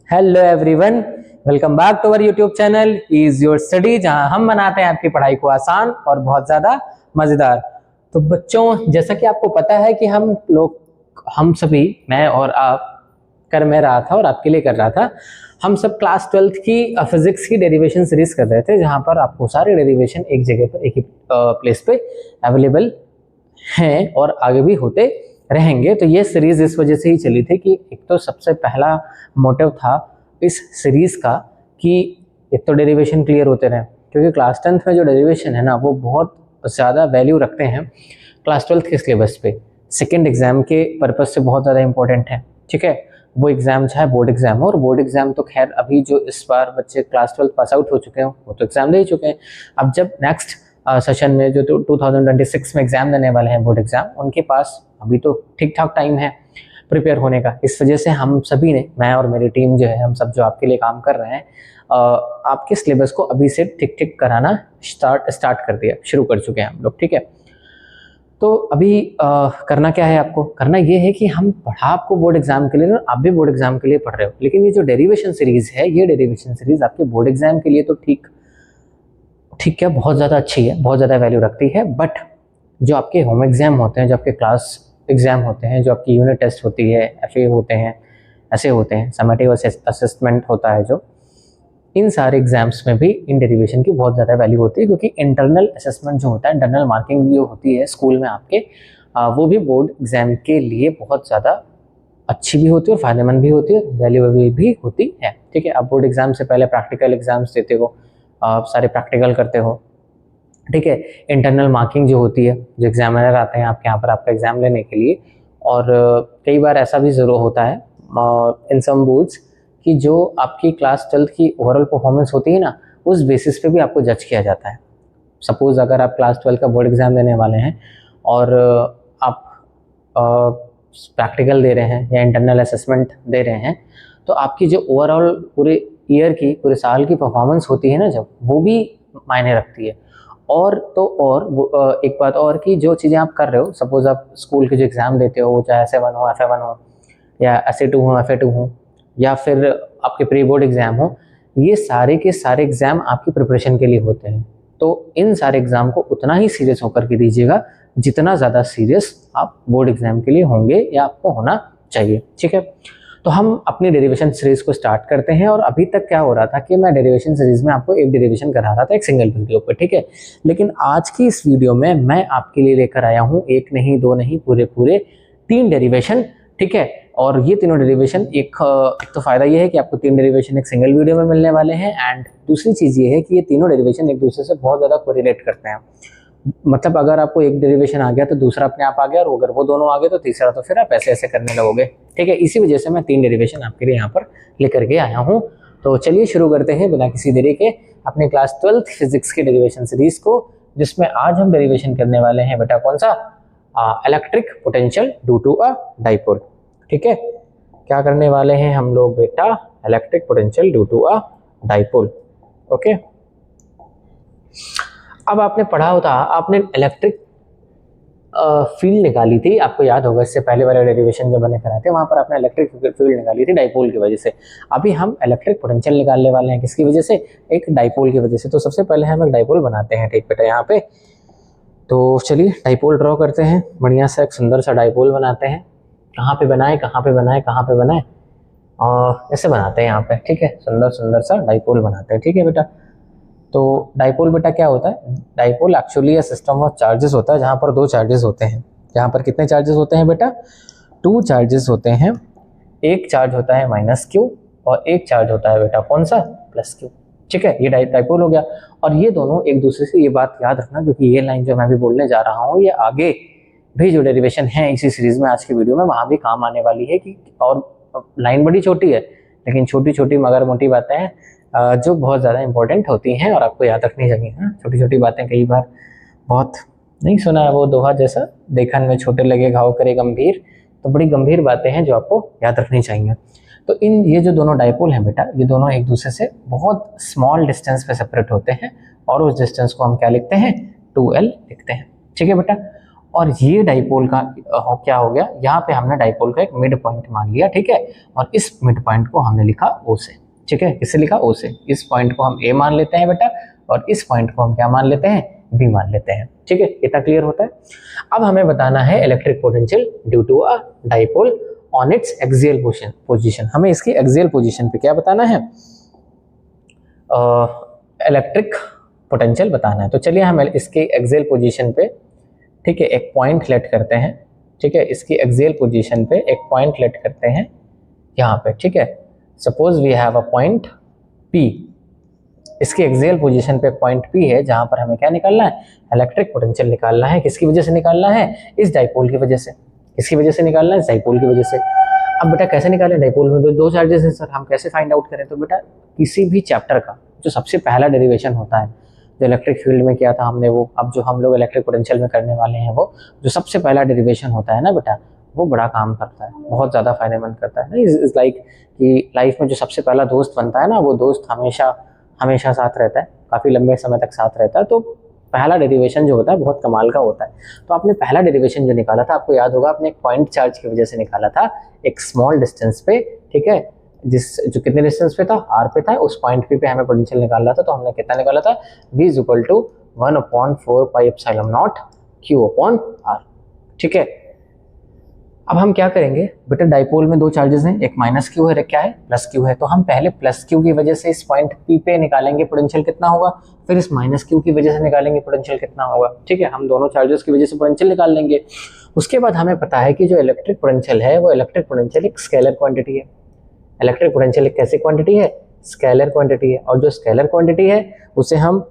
Hello everyone, welcome back to our YouTube channel is your study, जहां हम बनाते हैं आपकी पढ़ाई को आसान और बहुत ज्यादा मजेदार। तो बच्चों, जैसा कि आपको पता है कि हम सभी, मैं और आप, कर मैं रहा था और आपके लिए कर रहा था। हम सब क्लास 12th की फिजिक्स की डेरिवेशन सीरीज कर रहे थे, जहां पर आपको सारे डेरिवेशन एक जगह पर, एक ही प्लेस पे अवेलेबल हैं और आगे भी होते रहेंगे। तो ये सीरीज इस वजह से ही चली थी कि एक तो सबसे पहला मोटिव था इस सीरीज का कि एक तो डेरिवेशन क्लियर होते रहे, क्योंकि क्लास 10th में जो डेरिवेशन है ना, वो बहुत ज़्यादा वैल्यू रखते हैं क्लास 12th के सिलेबस पे। सेकेंड एग्जाम के पर्पज से बहुत ज़्यादा इंपॉर्टेंट है। ठीक है, वो एग्जाम चाहे बोर्ड एग्जाम हो, और बोर्ड एग्जाम तो खैर अभी जो इस बार बच्चे क्लास 12th पास आउट हो चुके हैं वो तो एग्जाम दे ही चुके हैं। अब जब नेक्स्ट सेशन में जो 2026 में एग्जाम देने वाले हैं बोर्ड एग्जाम, उनके पास अभी तो ठीक ठाक टाइम है प्रिपेयर होने का। इस वजह से हम सभी ने, मैं और मेरी टीम जो है, हम सब जो आपके लिए काम कर रहे हैं, आपके सिलेबस को अभी से ठीक ठीक कराना स्टार्ट कर दिया, शुरू कर चुके हैं हम लोग। ठीक है, तो अभी करना क्या है, आपको करना ये है कि हम पढ़ा आपको बोर्ड एग्जाम के लिए, और आप भी बोर्ड एग्जाम के लिए पढ़ रहे हो, लेकिन ये जो डेरिवेशन सीरीज है, ये डेरिवेशन सीरीज आपके बोर्ड एग्जाम के लिए तो ठीक क्या बहुत ज़्यादा अच्छी है, बहुत ज़्यादा वैल्यू रखती है। बट जो आपके होम एग्जाम होते हैं, जो आपके क्लास एग्जाम होते हैं, जो आपकी यूनिट टेस्ट होती है, एफए होते हैं, ऐसे होते हैं, समेटिव असेसमेंट होता है, जो इन सारे एग्जाम्स में भी इन डेरिवेशन की बहुत ज़्यादा वैल्यू होती है। क्योंकि इंटरनल असेसमेंट जो होता है, इंटरनल मार्किंग जो होती है स्कूल में आपके, वो भी बोर्ड एग्जाम के लिए बहुत ज़्यादा अच्छी भी होती है और फायदेमंद भी होती है, वैल्यूएबल भी होती है। ठीक है, आप बोर्ड एग्जाम से पहले प्रैक्टिकल एग्जाम्स देते हो, आप सारे प्रैक्टिकल करते हो। ठीक है, इंटरनल मार्किंग जो होती है, जो एग्जामिनर आते हैं आपके यहाँ पर आपका एग्जाम लेने के लिए, और कई बार ऐसा भी ज़रूर होता है इन सम बोर्ड्स कि जो आपकी क्लास 12th की ओवरऑल परफॉर्मेंस होती है ना, उस बेसिस पे भी आपको जज किया जाता है। सपोज़ अगर आप क्लास 12 का बोर्ड एग्ज़ाम देने वाले हैं और आप प्रैक्टिकल दे रहे हैं या इंटरनल असेसमेंट दे रहे हैं, तो आपकी जो ओवरऑल पूरे ईयर की, पूरे साल की परफॉर्मेंस होती है ना, जब वो भी मायने रखती है। और तो और एक बात और कि जो चीज़ें आप कर रहे हो, सपोज़ आप स्कूल के जो एग्ज़ाम देते हो, चाहे SA1 हो, FA1 हो, या SA2 हो, FA2 हो, या फिर आपके प्री बोर्ड एग्ज़ाम हो, ये सारे के सारे एग्ज़ाम आपकी प्रिपरेशन के लिए होते हैं। तो इन सारे एग्ज़ाम को उतना ही सीरियस होकर के दीजिएगा जितना ज़्यादा सीरियस आप बोर्ड एग्ज़ाम के लिए होंगे या आपको होना चाहिए। ठीक है, तो हम अपनी डेरिवेशन सीरीज को स्टार्ट करते हैं। और अभी तक क्या हो रहा था कि मैं डेरिवेशन सीरीज में आपको एक डेरिवेशन करा रहा था एक सिंगल वीडियो पर। ठीक है, लेकिन आज की इस वीडियो में मैं आपके लिए लेकर आया हूँ एक नहीं, दो नहीं, पूरे 3 डेरिवेशन। ठीक है, और ये तीनों डेरिवेशन, एक तो फ़ायदा ये है कि आपको 3 डेरिवेशन एक सिंगल वीडियो में मिलने वाले हैं, एंड दूसरी चीज़ ये है कि ये तीनों डेरिवेशन एक दूसरे से बहुत ज़्यादा कोरिलेट करते हैं। मतलब अगर आपको एक डेरिवेशन आ गया तो दूसरा अपने आप आ गया, और अगर वो दोनों आ गए तो तीसरा, तो फिर आप ऐसे ऐसे करने लगोगे। ठीक है, इसी वजह से मैं 3 डेरिवेशन आपके लिए यहाँ पर लेकर के आया हूँ। तो चलिए शुरू करते हैं बिना किसी देरी के अपने क्लास 12th फिजिक्स के डेरिवेशन सीरीज को, जिसमें आज हम डेरिवेशन करने वाले हैं बेटा कौन सा, electric potential due to a dipole. ठीक है, क्या करने वाले हैं हम लोग बेटा, electric potential due to a dipole. Okay, अब आपने पढ़ा होता, आपने इलेक्ट्रिक फील्ड निकाली थी, आपको याद होगा इससे पहले वाले डेरिवेशन जब मैंने कराए थे, वहां पर आपने इलेक्ट्रिक फील्ड निकाली थी डाइपोल की वजह से। अभी हम इलेक्ट्रिक पोटेंशियल निकालने वाले हैं किसकी वजह से, एक डाइपोल की वजह से। तो सबसे पहले हम एक डाइपोल बनाते हैं। ठीक बेटा, यहाँ पे तो चलिए डाइपोल ड्रॉ करते हैं, बढ़िया सा एक सुंदर सा डाइपोल बनाते हैं। कहाँ पे बनाए, कहाँ पे बनाए, कहाँ पे बनाए, और ऐसे बनाते हैं यहाँ पे। ठीक है, सुंदर सुंदर सा डाइपोल बनाते हैं। ठीक है बेटा, तो डाइपोल बेटा क्या होता है, dipole actually system of charges होता है, जहाँ पर 2 चार्जेस होते हैं। यहाँ पर कितने चार्जेस होते हैं बेटा, 2 चार्जेस होते हैं। एक चार्ज होता है -Q और एक चार्ज होता है बेटा कौन सा, +Q। ठीक है, ये डाइपोल हो गया। और ये दोनों एक दूसरे से, ये बात याद रखना, क्योंकि ये लाइन जो मैं भी बोलने जा रहा हूँ, ये आगे भी जो डेरिवेशन है इसी सीरीज में आज की वीडियो में, वहाँ भी काम आने वाली है। कि और लाइन बड़ी छोटी है, लेकिन छोटी छोटी मगर मोटी बातें हैं जो बहुत ज़्यादा इंपॉर्टेंट होती हैं और आपको याद रखनी चाहिए। हाँ, छोटी छोटी बातें, कई बार बहुत नहीं सुना है वो दोहा जैसा, देखन में छोटे लगे घाव करे गंभीर, तो बड़ी गंभीर बातें हैं जो आपको याद रखनी चाहिए। तो ये जो दोनों डाइपोल हैं बेटा, ये दोनों एक दूसरे से बहुत स्मॉल डिस्टेंस पे सेपरेट होते हैं, और उस डिस्टेंस को हम क्या लिखते हैं, 2L लिखते हैं। ठीक है बेटा, और ये डाइपोल का क्या हो गया, यहाँ पे हमने डाइपोल का एक मिड पॉइंट मान लिया, ठीक है, और इस मिड पॉइंट को हमने लिखा O से, ठीक है, किससे लिखा, O से। इस पॉइंट को हम A मान लेते हैं बेटा, और इस पॉइंट को हम क्या मान लेते हैं, B मान लेते हैं, ठीक है, इतना क्लियर होता है। अब हमें बताना है electric potential due to a dipole on its axial position. हमें इसकी एक्सियल पोजीशन पे क्या बताना है, इलेक्ट्रिक पोटेंशियल बताना है। तो चलिए हम इसके एक्सियल पोजीशन पे, ठीक है, एक पॉइंट लेट करते हैं, ठीक है, इसकी एक्सियल पोजीशन पे एक पॉइंट लेट करते हैं यहाँ पे, ठीक है। Suppose we have a point P, इसकी एक्सियल पोजीशन पे पॉइंट P है, जहाँ पर हमें क्या निकालना है, इलेक्ट्रिक पोटेंशियल निकालना है। किसकी वजह से निकालना है, इस डाइपोल की वजह से। किसकी वजह से निकालना है, इस डाइपोल की वजह से। अब बेटा कैसे निकालें, डाइपोल में तो दो चार्जेस हैं सर, हम कैसे फाइंड आउट करें। तो बेटा किसी भी चैप्टर का जो सबसे पहला डेरिवेशन होता है, जो इलेक्ट्रिक फील्ड में किया था हमने वो, अब जो हम लोग इलेक्ट्रिक पोटेंशियल में करने वाले हैं, वो जो सबसे पहला डेरिवेशन होता है ना बेटा, वो बड़ा काम करता है, बहुत ज़्यादा फायदेमंद करता है ना। इज लाइक कि लाइफ में जो सबसे पहला दोस्त बनता है ना, वो दोस्त हमेशा हमेशा साथ रहता है, काफ़ी लंबे समय तक साथ रहता है। तो पहला डेरिवेशन जो होता है बहुत कमाल का होता है। तो आपने पहला डेरिवेशन जो निकाला था, आपको याद होगा, आपने एक पॉइंट चार्ज की वजह से निकाला था, एक स्मॉल डिस्टेंस पे, ठीक है, जो कितने डिस्टेंस पे था, r पे था, उस पॉइंट पे हमें पोटेंशियल निकालना था। तो हमने कितना निकाला था, V = 1/4 pi epsilon not Q/r, ठीक है। अब हम क्या करेंगे बेटा, डाइपोल में दो चार्जेस हैं, एक माइनस क्यू है, एक क्या है, प्लस क्यू है। तो हम पहले प्लस क्यू की वजह से इस पॉइंट P पे निकालेंगे पोटेंशियल कितना होगा, फिर इस माइनस क्यू की वजह से निकालेंगे पोटेंशियल कितना होगा, ठीक है। हम दोनों चार्जेस की वजह से पोटेंशियल निकाल लेंगे। उसके बाद हमें पता है कि जो इलेक्ट्रिक पोटेंशियल है, वो इलेक्ट्रिक पोटेंशियल एक स्केलर क्वांटिटी है। इलेक्ट्रिक पोटेंशियल एक कैसी क्वांटिटी है, स्केलर क्वांटिटी है। और जो स्केलर क्वांटिटी है, उसे हम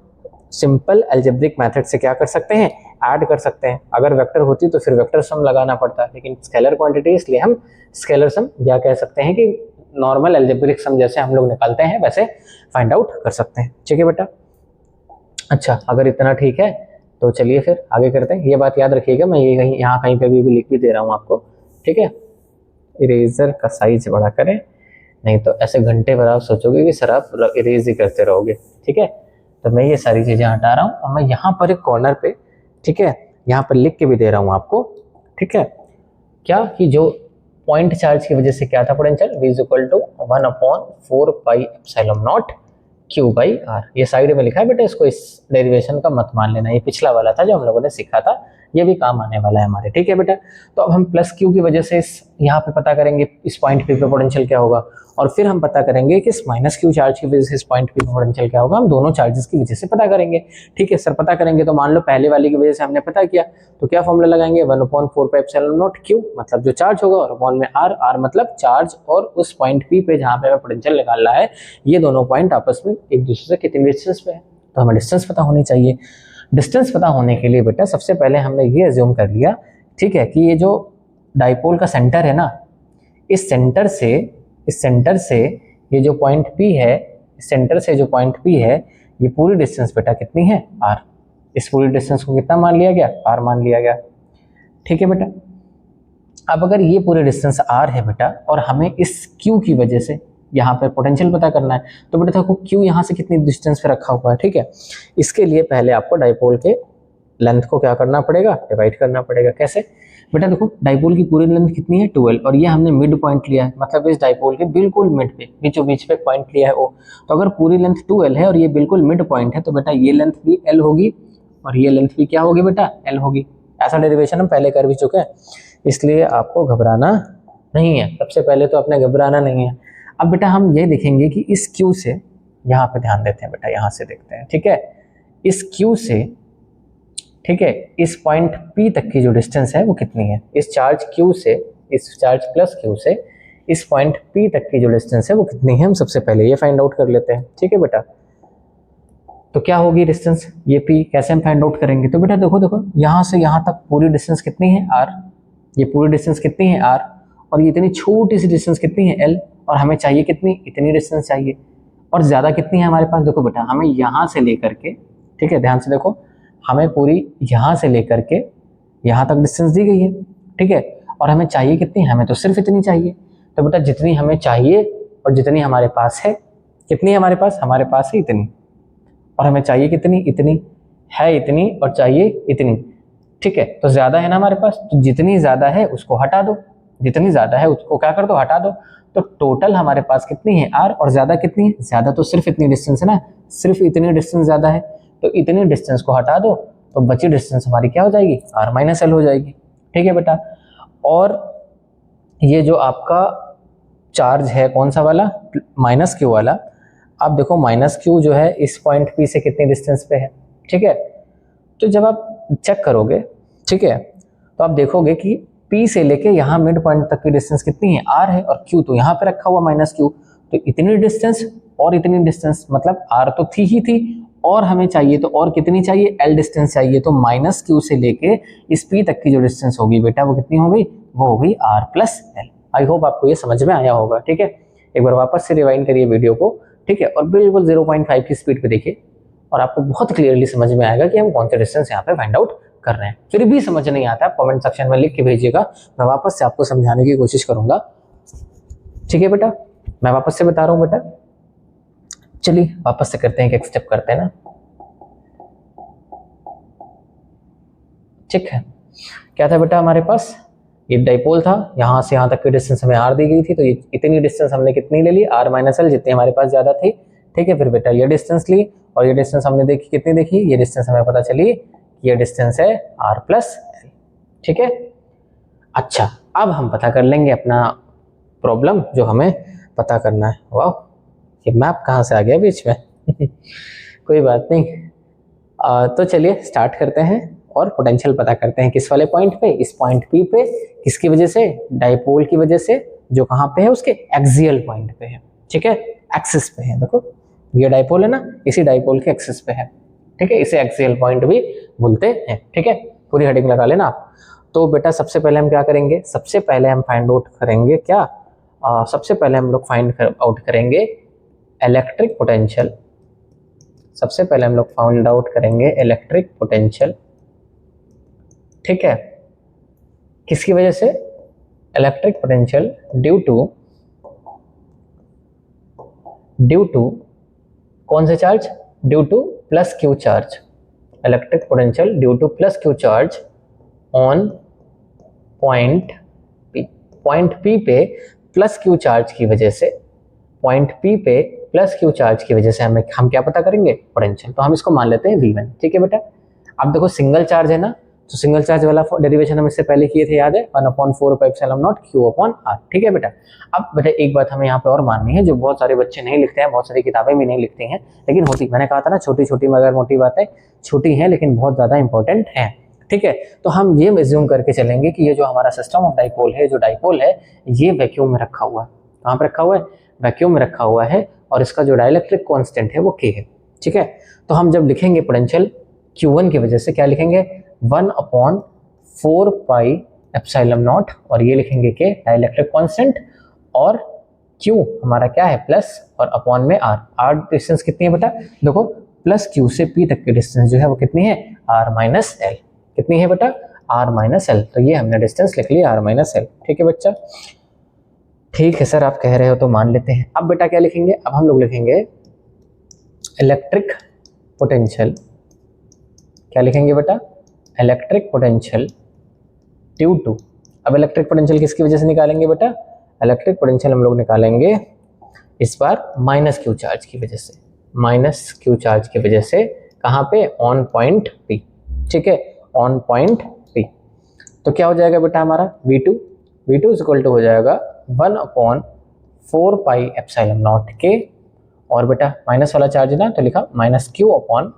सिंपल अलजेब्रिक मेथड से क्या कर सकते हैं, ऐड कर सकते हैं। अगर वेक्टर होती तो फिर वेक्टर सम लगाना पड़ता है, लेकिन स्केलर क्वांटिटी, इसलिए हम स्केलर सम या कह सकते हैं कि नॉर्मल अलजेब्रिक सम जैसे हम लोग निकालते हैं वैसे फाइंड आउट कर सकते हैं, ठीक है बेटा। अच्छा, अगर इतना ठीक है तो चलिए फिर आगे करते हैं। ये बात याद रखिएगा, मैं ये कहीं यहाँ कहीं पे भी लिख भी दे रहा हूँ आपको, ठीक है। इरेजर का साइज बड़ा करें, नहीं तो ऐसे घंटे भर आप सोचोगे कि सर आप इरेज ही करते रहोगे, ठीक है। तो मैं ये सारी चीज़ें हटा रहा हूँ और मैं यहाँ पर एक कॉर्नर पे, ठीक है, यहाँ पर लिख के भी दे रहा हूँ आपको, ठीक है, क्या कि जो पॉइंट चार्ज की वजह से क्या था potential, V = 1/4 pi epsilon not Q/r। ये साइड में लिखा है बेटा, इसको इस डेरिवेशन का मत मान लेना, ये पिछला वाला था जो हम लोगों ने सीखा था, ये भी काम आने वाला है हमारे, ठीक है बेटा। तो अब हम प्लस क्यू की वजह से इस यहाँ पे पता करेंगे इस पॉइंट पे पोटेंशियल क्या होगा, और फिर हम पता करेंगे कि इस माइनस क्यू चार्ज की वजह से इस पॉइंट पे पोटेंशियल क्या होगा। हम दोनों चार्जेस की वजह से पता करेंगे, ठीक है सर। पता करेंगे तो मान लो पहले वाली की वजह से हमने पता किया, तो क्या फॉर्मूला लगाएंगे, 1/4 पाई एप्सिलॉन नॉट Q मतलब जो चार्ज होगा, और अपॉन में R मतलब चार्ज, और उस पॉइंट P पे जहाँ पे हमें पोटेंशियल निकालना है, ये दोनों पॉइंट आपस में एक दूसरे से कितनी डिस्टेंस पे है, तो हमें डिस्टेंस पता होनी चाहिए। डिस्टेंस पता होने के लिए बेटा सबसे पहले हमने ये अज्यूम कर लिया, ठीक है, कि ये जो डाइपोल का सेंटर है ना, इस सेंटर से ये जो पॉइंट P है, इस सेंटर से जो पॉइंट P है, ये पूरी डिस्टेंस बेटा कितनी है, R। इस पूरी डिस्टेंस को कितना मान लिया गया, R मान लिया गया, ठीक है बेटा। अब अगर ये पूरी डिस्टेंस R है बेटा, और हमें इस Q की वजह से यहाँ पर पोटेंशियल पता करना है, तो बेटा देखो Q यहाँ से कितनी डिस्टेंस पे रखा हुआ है, ठीक है। इसके लिए पहले आपको डाइपोल के लेंथ को क्या करना पड़ेगा, डिवाइड करना पड़ेगा। कैसे बेटा, देखो डाइपोल की पूरी लेंथ कितनी है, 12, और ये हमने मिड पॉइंट लिया है, मतलब इस डाइपोल के बिल्कुल मिड पे, बीचों बीच पे पॉइंट लिया है O। तो अगर पूरी लेंथ 12 है और ये बिल्कुल मिड पॉइंट है, तो बेटा ये लेंथ भी L होगी, और ये लेंथ भी क्या होगी बेटा, L होगी। ऐसा डेरिवेशन हम पहले कर भी चुके हैं, इसलिए आपको घबराना नहीं है, सबसे पहले तो अपने घबराना नहीं है। अब बेटा हम ये देखेंगे कि इस Q से, यहाँ पे ध्यान देते हैं बेटा, यहाँ से देखते हैं, ठीक है, इस Q से, ठीक है, इस पॉइंट P तक की जो डिस्टेंस है वो कितनी है, इस चार्ज Q से, इस चार्ज प्लस Q से इस पॉइंट P तक की जो डिस्टेंस है वो कितनी है, हम सबसे पहले ये फाइंड आउट कर लेते हैं, ठीक है बेटा। तो क्या होगी डिस्टेंस, ये P कैसे हम फाइंड आउट करेंगे, तो बेटा देखो यहाँ से यहाँ तक पूरी डिस्टेंस कितनी है, R। ये पूरी डिस्टेंस कितनी है, R, और ये इतनी छोटी सी डिस्टेंस कितनी है, L, और हमें चाहिए कितनी, इतनी डिस्टेंस चाहिए। और ज़्यादा कितनी है हमारे पास, देखो बेटा हमें यहाँ से लेकर के, ठीक है, ध्यान से देखो, हमें पूरी यहाँ से लेकर के यहाँ तक डिस्टेंस दी गई है, ठीक है, और हमें चाहिए कितनी, हमें तो सिर्फ इतनी चाहिए। तो बेटा जितनी हमें चाहिए और जितनी हमारे पास है, कितनी है हमारे पास है इतनी, और हमें चाहिए कितनी, इतनी है, इतनी और चाहिए इतनी, ठीक है, तो ज्यादा है ना हमारे पास, तो जितनी ज्यादा है उसको हटा दो, जितनी ज्यादा है उसको क्या कर दो, हटा दो। तो टोटल हमारे पास कितनी है r, और ज्यादा कितनी है, ज्यादा तो सिर्फ इतनी डिस्टेंस है ना, सिर्फ इतनी डिस्टेंस ज्यादा है, तो इतनी डिस्टेंस को हटा दो तो बची डिस्टेंस हमारी क्या हो जाएगी, r माइनस एल हो जाएगी। ठीक है बेटा, और ये जो आपका चार्ज है कौन सा वाला, माइनस क्यू वाला, आप देखो माइनस क्यू जो है इस पॉइंट पी से कितनी डिस्टेंस पे है। ठीक है, तो जब आप चेक करोगे, ठीक है, तो आप देखोगे कि P से लेके यहाँ मिड पॉइंट तक की डिस्टेंस कितनी है, R है, और Q तो यहाँ पे रखा हुआ माइनस Q, तो इतनी डिस्टेंस और इतनी डिस्टेंस, मतलब R तो थी ही थी, और हमें चाहिए तो और कितनी चाहिए, L डिस्टेंस चाहिए, तो माइनस Q से लेके इस P तक की जो डिस्टेंस होगी बेटा वो कितनी होगी, वो होगी R plus L। I hope आपको ये समझ में आया होगा। ठीक है, एक बार वापस से रिवाइंड करिए वीडियो को, ठीक है, और बिल्कुल 0.5 की स्पीड पे देखिए, और आपको बहुत क्लियरली समझ में आएगा कि हम कौन से डिस्टेंस यहाँ पे फाइंड आउट कर रहे हैं। फिर भी समझ नहीं आता है कमेंट सेक्शन में लिख के भेजिएगा, मैं वापस से आपको समझाने की कोशिश करूंगा। ठीक है बेटा, मैं वापस से बता रहा हूँ बेटा, चलिए वापस से करते हैं, एक स्टेप करते हैं ना। ठीक है, क्या था बेटा हमारे पास, ये डाइपोल था, यहाँ से यहाँ तक की डिस्टेंस हमें r दी गई थी, तो ये इतनी डिस्टेंस हमने कितनी ले ली, r माइनस एल, जितनी हमारे पास ज्यादा थी। ठीक है, फिर बेटा ये डिस्टेंस ली, और ये डिस्टेंस हमने देखी कितनी देखी, ये डिस्टेंस हमें पता चली ये डिस्टेंस है r प्लस एल। ठीक है, अच्छा अब हम पता कर लेंगे अपना प्रॉब्लम जो हमें पता करना है। वाह, ये मैप कहाँ से आ गया बीच में कोई बात नहीं, तो चलिए स्टार्ट करते हैं और पोटेंशियल पता करते हैं किस वाले पॉइंट पे, इस पॉइंट P पे, किसकी वजह से, डाइपोल की वजह से, जो कहाँ पे है उसके एक्सियल पॉइंट पे है। ठीक है, एक्सिस पे है, देखो ये डाइपोल है ना, इसी डाइपोल के एक्सिस पे है। ठीक है, इसे एक्सियल पॉइंट भी बोलते हैं। ठीक है, पूरी हेडिंग लगा लेना आप। तो बेटा सबसे पहले हम क्या करेंगे, सबसे पहले हम फाइंड आउट करेंगे क्या, सबसे पहले हम लोग फाइंड आउट करेंगे इलेक्ट्रिक पोटेंशियल। सबसे पहले हम लोग फाइंड आउट करेंगे इलेक्ट्रिक पोटेंशियल। ठीक है, किसकी वजह से, इलेक्ट्रिक पोटेंशियल ड्यू टू कौन से charge, due two plus Q charge, electric potential due two plus Q charge on point P पे प्लस क्यू चार्ज की वजह से, पॉइंट P पे प्लस क्यू चार्ज की वजह से हम क्या पता करेंगे, पोटेंशियल। तो हम इसको मान लेते हैं V1। ठीक है बेटा, अब देखो सिंगल चार्ज है ना, तो सिंगल चार्ज वाला डेरिवेशन हम इससे पहले किए थे, याद है, 1/4 Q/r। ठीक है बेटा, अब बेटा एक बात हमें यहाँ पे और माननी है, जो बहुत सारे बच्चे नहीं लिखते हैं, बहुत सारी किताबें भी नहीं लिखती हैं, लेकिन होती, मैंने कहा था ना छोटी छोटी मगर मोटी बातें, छोटी हैं लेकिन बहुत ज्यादा इंपॉर्टेंट है। ठीक है, तो हम ये एज्यूम करके चलेंगे कि ये जो हमारा सिस्टम ऑफ डाइपोल है, जो डाइपोल है ये वैक्यूम में रखा हुआ है। कहाँ पे रखा हुआ है, वैक्यूम में रखा हुआ है, और इसका जो डाइलेक्ट्रिक कांस्टेंट है वो k है। ठीक है, तो हम जब लिखेंगे पोटेंशियल Q1 की वजह से क्या लिखेंगे, 1/4 पाई एप्सिलॉन नॉट, और ये लिखेंगे के डाइलेक्ट्रिक कांस्टेंट, और Q हमारा क्या है प्लस, और अपॉन में R डिस्टेंस कितनी है बेटा, देखो प्लस Q से P तक की डिस्टेंस जो है वो कितनी है, R माइनस एल। कितनी है बेटा, R माइनस एल, तो ये हमने डिस्टेंस लिख लिया R माइनस एल। ठीक है बच्चा, ठीक है सर आप कह रहे हो तो मान लेते हैं। अब बेटा क्या लिखेंगे, अब हम लोग लिखेंगे इलेक्ट्रिक पोटेंशियल, क्या लिखेंगे बेटा, इलेक्ट्रिक पोटेंशियल ड्यू टू, अब इलेक्ट्रिक पोटेंशियल किसकी वजह से निकालेंगे बेटा, इलेक्ट्रिक पोटेंशियल हम लोग निकालेंगे इस बार माइनस क्यू चार्ज की वजह से, माइनस क्यू चार्ज की वजह से, कहाँ पे, ऑन पॉइंट P। ठीक है, ऑन पॉइंट P, तो क्या हो जाएगा बेटा हमारा V2 इज इक्वल टू हो जाएगा 1/4 पाई एप्सिलॉन नॉट k, और बेटा माइनस वाला चार्ज ना तो लिखा माइनस क्यू अपॉन,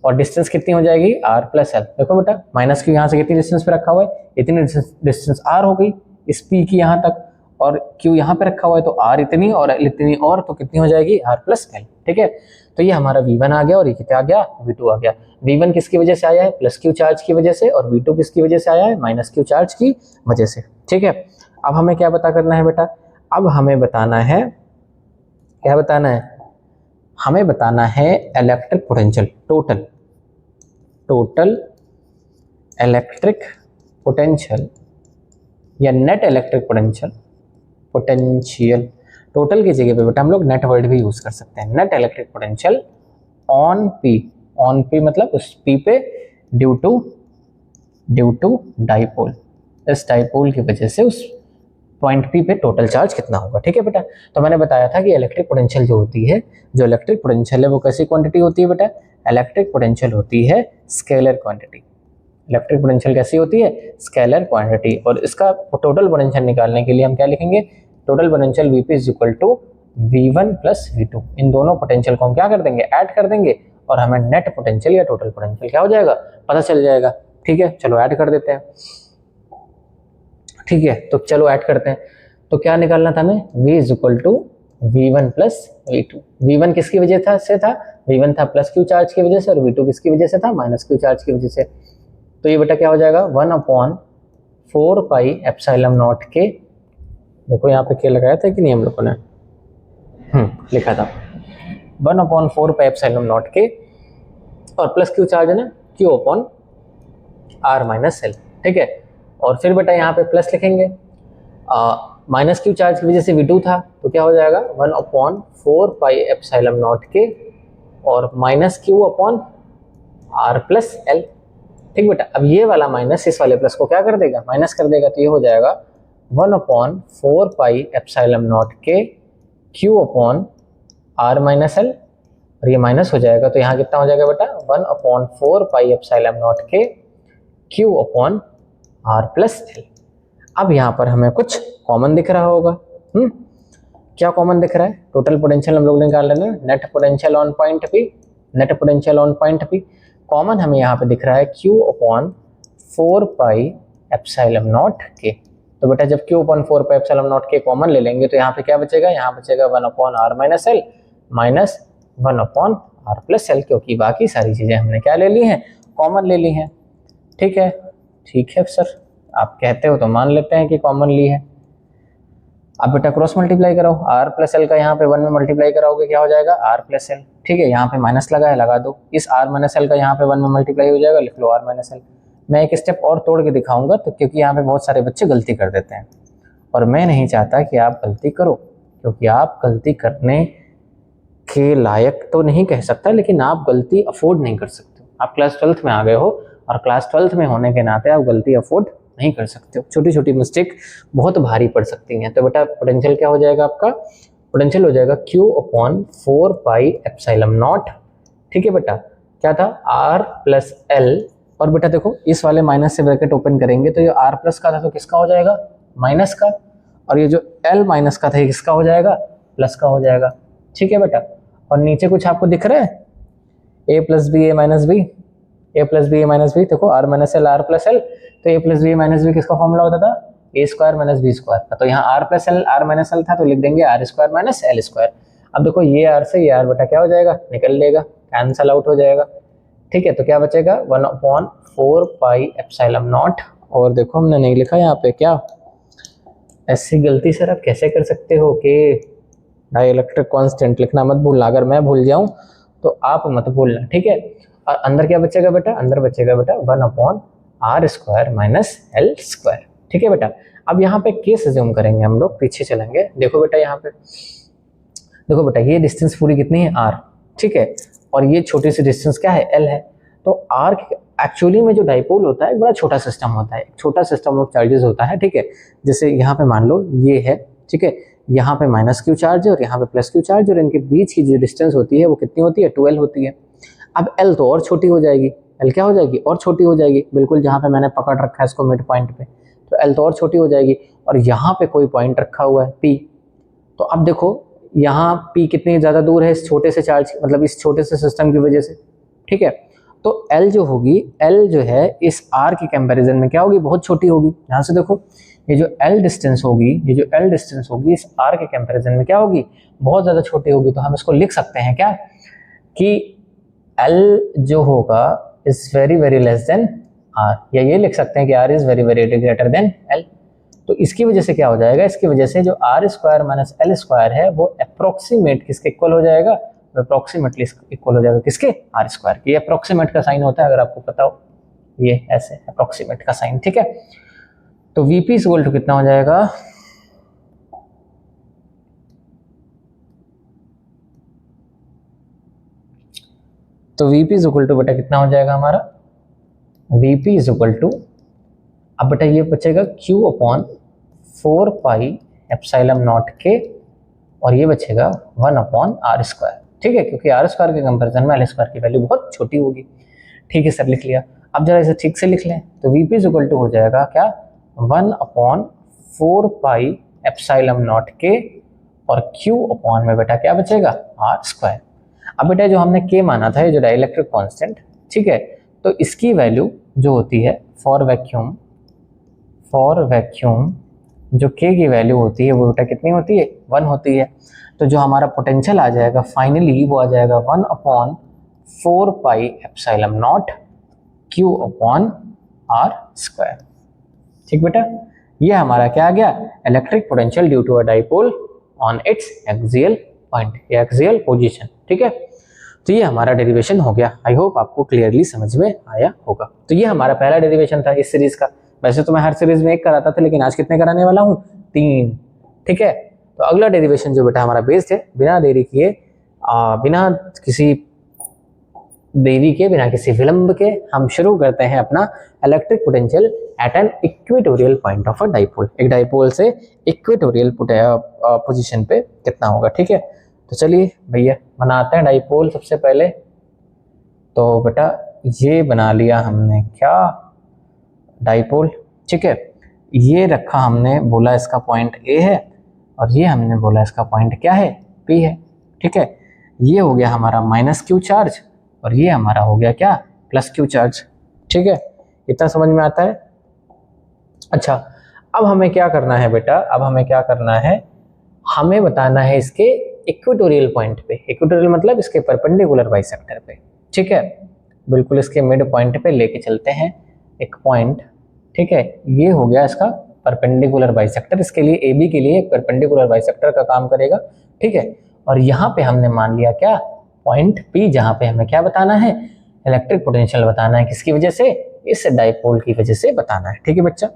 और डिस्टेंस कितनी हो जाएगी R प्लस एल। देखो बेटा माइनस क्यू यहाँ से कितनी डिस्टेंस पे रखा हुआ है, इतनी डिस्टेंस R हो गई इस P की यहाँ तक, और Q यहाँ पे रखा हुआ है तो R इतनी और L इतनी, और तो कितनी हो जाएगी R प्लस एल। ठीक है, तो ये हमारा V1 आ गया, और ये कितना आ गया, V2 आ गया। V1 किसकी वजह से आया है, प्लस क्यू चार्ज की वजह से, और V2 किसकी वजह से आया है, माइनस क्यू चार्ज की वजह से। ठीक है, अब हमें क्या पता करना है बेटा, अब हमें बताना है, क्या बताना है, हमें बताना है electric potential, total electric potential या नेट इलेक्ट्रिक पोटेंशियल, टोटल की जगह पे बेटा हम लोग नेट वर्ड भी यूज कर सकते हैं, net electric potential on P मतलब उस P पे due to due to dipole, इस डाइपोल की वजह से उस पॉइंट पी पे टोटल चार्ज कितना होगा। ठीक है बेटा, तो मैंने बताया था कि इलेक्ट्रिक पोटेंशियल जो होती है, जो इलेक्ट्रिक पोटेंशियल है वो कैसी क्वांटिटी होती है बेटा, इलेक्ट्रिक पोटेंशियल होती है स्केलर क्वांटिटी। इलेक्ट्रिक पोटेंशियल कैसी होती है, स्केलर क्वांटिटी। और इसका टोटल पोटेंशियल निकालने के लिए हम क्या लिखेंगे, total potential Vp is equal to V1 plus V2। इन दोनों पोटेंशियल को हम क्या कर देंगे, ऐड कर देंगे, और हमें नेट पोटेंशियल या टोटल पोटेंशियल क्या हो जाएगा, पता चल जाएगा। ठीक है, चलो ऐड कर देते हैं। ठीक है, तो चलो ऐड करते हैं। तो क्या निकालना था हमें, V is equal to V1 plus V2। V1 किसकी वजह से था, V1 था प्लस क्यू चार्ज की वजह से, और V2 किसकी वजह से था, माइनस क्यू चार्ज की वजह से। तो ये बेटा क्या हो जाएगा, 1/4 पाई एप्सिलॉन नॉट के, देखो यहाँ पे क्या लगाया था कि नहीं हम लोगों ने, लिखा था 1/4 पाई एप्सिलॉन नॉट के, और प्लस क्यू चार्ज है ना, Q upon R minus L। ठीक है, और फिर बेटा यहाँ पे प्लस लिखेंगे, माइनस क्यू चार्ज की वजह से V2 था, तो क्या हो जाएगा 1/4 पाई एप्सिलॉन नॉट के, और minus Q upon R plus L। ठीक बेटा, अब ये वाला माइनस इस वाले प्लस को क्या कर देगा, माइनस कर देगा, तो ये हो जाएगा 1/4 पाई एप्सिलॉन नॉट के Q upon R minus L, और ये माइनस हो जाएगा, तो यहाँ कितना हो जाएगा बेटा, 1/4 पाई एप्सिलॉन नॉट के Q upon R plus L। अब यहाँ पर हमें कुछ कॉमन दिख रहा होगा। क्या कॉमन दिख रहा है, टोटल पोटेंशियल हम लोग निकाल रहे हैं, net potential on point P, net potential on point P. Common हमें यहाँ पे दिख रहा है Q upon 4 pi epsilon not के। तो बेटा जब Q upon 4 pi epsilon not के कॉमन ले लेंगे, तो यहाँ पे क्या बचेगा, यहाँ बचेगा 1/R minus L minus 1/R plus L, क्योंकि बाकी सारी चीजें हमने क्या ले ली हैं, कॉमन ले ली हैं। ठीक है, ठीक है सर, आप कहते हो तो मान लेते हैं कि कॉमन ली है। अब बेटा क्रॉस मल्टीप्लाई करो, R प्लस L का यहाँ पे 1 में मल्टीप्लाई कराओगे, क्या हो जाएगा R प्लस L। ठीक है, यहाँ पे माइनस लगा है, लगा दो, इस R माइनस L का यहाँ पे 1 में मल्टीप्लाई हो जाएगा, लिख लो R माइनस L। मैं एक स्टेप और तोड़ के दिखाऊंगा, तो क्योंकि यहाँ पे बहुत सारे बच्चे गलती कर देते हैं, और मैं नहीं चाहता कि आप गलती करो, क्योंकि आप गलती करने के लायक तो नहीं कह सकता, लेकिन आप गलती अफोर्ड नहीं कर सकते। आप क्लास 12th में आ गए हो, और क्लास 12th में होने के नाते आप गलती अफोर्ड नहीं कर सकते हो। छोटी छोटी मिस्टेक बहुत भारी पड़ सकती हैं। तो बेटा पोटेंशियल क्या हो जाएगा आपका, पोटेंशियल हो जाएगा Q upon 4 pi epsilon not. ठीक है बेटा, क्या था R प्लस L, और बेटा देखो इस वाले माइनस से ब्रैकेट ओपन करेंगे, तो ये R प्लस का था तो किसका हो जाएगा, माइनस का, और ये जो L माइनस का था ये किसका हो जाएगा, प्लस का हो जाएगा। ठीक है बेटा, और नीचे कुछ आपको दिख रहा है, A plus B A minus B, A plus B A minus B, देखो R minus L, R plus L, तो A plus B minus B किसका फॉर्मूला होता था, A square minus B square का। तो यहाँ R plus L, R minus L था, तो लिख देंगे R square minus L square. अब देखो ये R से ये R बेटा क्या हो जाएगा, निकल लेगा, कैंसल आउट हो जाएगा। ठीक है, तो क्या बचेगा 1/4 पाई एप्सिलॉन नॉट, और देखो हमने नहीं लिखा यहाँ पे, क्या ऐसी गलती सर आप कैसे कर सकते हो कि डाई इलेक्ट्रिक कांस्टेंट लिखना मत भूलना, अगर मैं भूल जाऊं तो आप मत भूलना। ठीक है, और अंदर क्या बचेगा बेटा, अंदर बचेगा बेटा 1/R square minus L square. ठीक है बेटा, अब यहाँ पे केस अज्यूम करेंगे हम लोग, पीछे चलेंगे। देखो बेटा यहाँ पे, देखो बेटा ये डिस्टेंस पूरी कितनी है R, ठीक है, और ये छोटी सी डिस्टेंस क्या है, L है। तो R एक्चुअली में जो डाइपोल होता है बड़ा छोटा सिस्टम होता है, छोटा सिस्टम ऑफ चार्जेस होता है। ठीक है, जैसे यहाँ पे मान लो ये है, ठीक है, यहाँ पे माइनस क्यू चार्ज है और यहाँ पे प्लस क्यू चार्ज, और इनके बीच की जो डिस्टेंस होती है वो कितनी होती है, 12 होती है। अब L तो और छोटी हो जाएगी, L क्या हो जाएगी, और छोटी हो जाएगी, बिल्कुल जहाँ पे मैंने पकड़ रखा है इसको मिड पॉइंट पे, तो L तो और छोटी हो जाएगी, और यहाँ पे कोई पॉइंट रखा हुआ है P। तो अब देखो यहाँ P कितनी ज़्यादा दूर है इस छोटे से चार्ज, मतलब इस छोटे से सिस्टम की वजह से। ठीक है, तो L जो होगी, L जो है इस R के कंपैरिजन में क्या होगी, बहुत छोटी होगी। यहाँ से देखो ये जो L डिस्टेंस होगी, ये जो L डिस्टेंस होगी इस R के कंपैरिजन में क्या होगी, बहुत ज़्यादा छोटी होगी। तो हम इसको लिख सकते हैं क्या, कि L जो होगा is very very less than R, या ये लिख सकते हैं कि R is very very greater than L। तो इसकी वजह से क्या हो जाएगा, इसकी वजह से जो R square minus L square है वो अप्रोक्सीमेट किसके इक्वल हो जाएगा, अप्रोक्सीमेटली इक्वल हो जाएगा किसके, R स्क्वायर के। ये अप्रोक्सीमेट का साइन होता है, अगर आपको पता हो, ये ऐसे अप्रोक्सीमेट का साइन। ठीक है, तो Vp इक्वल टू कितना हो जाएगा, तो Vp इक्वल टू बेटा कितना हो जाएगा हमारा, Vp इक्वल टू अब बेटा ये बचेगा Q upon 4 pi epsilon not के, और ये बचेगा 1 अपॉन आर स्क्वायर। ठीक है, क्योंकि आर स्क्वायर के कंपेरिजन में एल स्क्वायर की वैल्यू बहुत छोटी होगी। ठीक है सर, लिख लिया। अब जरा इसे ठीक से लिख लें तो Vp इज इक्वल टू हो जाएगा क्या, 1 अपॉन 4 पाई एप्सिलॉन नॉट के, और Q अपॉन में बेटा क्या बचेगा, आर स्क्वायर। अब बेटा जो हमने K माना था, ये जो डाइलेक्ट्रिक कांस्टेंट, ठीक है, तो इसकी वैल्यू जो होती है फॉर वैक्यूम जो K की वैल्यू होती है वो बेटा कितनी होती है, 1 होती है। तो जो हमारा पोटेंशियल आ जाएगा फाइनली वो आ जाएगा 1 upon 4 pi epsilon naught Q upon R square. ठीक बेटा, ये हमारा क्या आ गया, electric potential due to a dipole on its axial point या एक्सियल पोजीशन। ठीक है, तो ये हमारा डेरिवेशन हो गया। आई होप आपको क्लियरली समझ में आया होगा। तो ये हमारा पहला डेरिवेशन था इस सीरीज का। वैसे तो मैं हर सीरीज में एक कराता था, लेकिन आज कितने कराने वाला हूँ, 3। ठीक है, तो अगला डेरिवेशन जो बेटा हमारा बेस्ड है, बिना देरी किए, बिना किसी विलंब के हम शुरू करते हैं अपना electric potential at an equatorial point of a dipole. एक डाइपोल से इक्वेटोरियल पोजीशन पे कितना होगा। ठीक है, तो चलिए भैया बनाते हैं डाइपोल सबसे पहले। तो बेटा ये बना लिया हमने क्या, डाइपोल। ठीक है, ये रखा हमने, बोला इसका पॉइंट ए है, और ये हमने बोला इसका पॉइंट क्या है, पी है। ठीक है, ये हो गया हमारा -Q चार्ज, और ये हमारा हो गया क्या, +Q चार्ज। ठीक है, इतना समझ में आता है। अच्छा, अब हमें क्या करना है बेटा, अब हमें क्या करना है, हमें बताना है इसके इक्वेटोरियल पॉइंट पे। इक्वेटोरियल मतलब इसके परपेंडिकुलर बाइसेक्टर पे। ठीक है, बिल्कुल इसके मिड पॉइंट पे लेके चलते हैं एक पॉइंट। ठीक है, ये हो गया इसका परपेंडिकुलर बाइसेक्टर। इसके लिए ए बी के लिए एक परपेंडिकुलर बाइसेक्टर का काम करेगा। ठीक है, और यहाँ पे हमने मान लिया क्या, पॉइंट पी, जहाँ पे हमें क्या बताना है, इलेक्ट्रिक पोटेंशियल बताना है। किसकी वजह से, इस डाइपोल की वजह से बताना है। ठीक है बच्चा,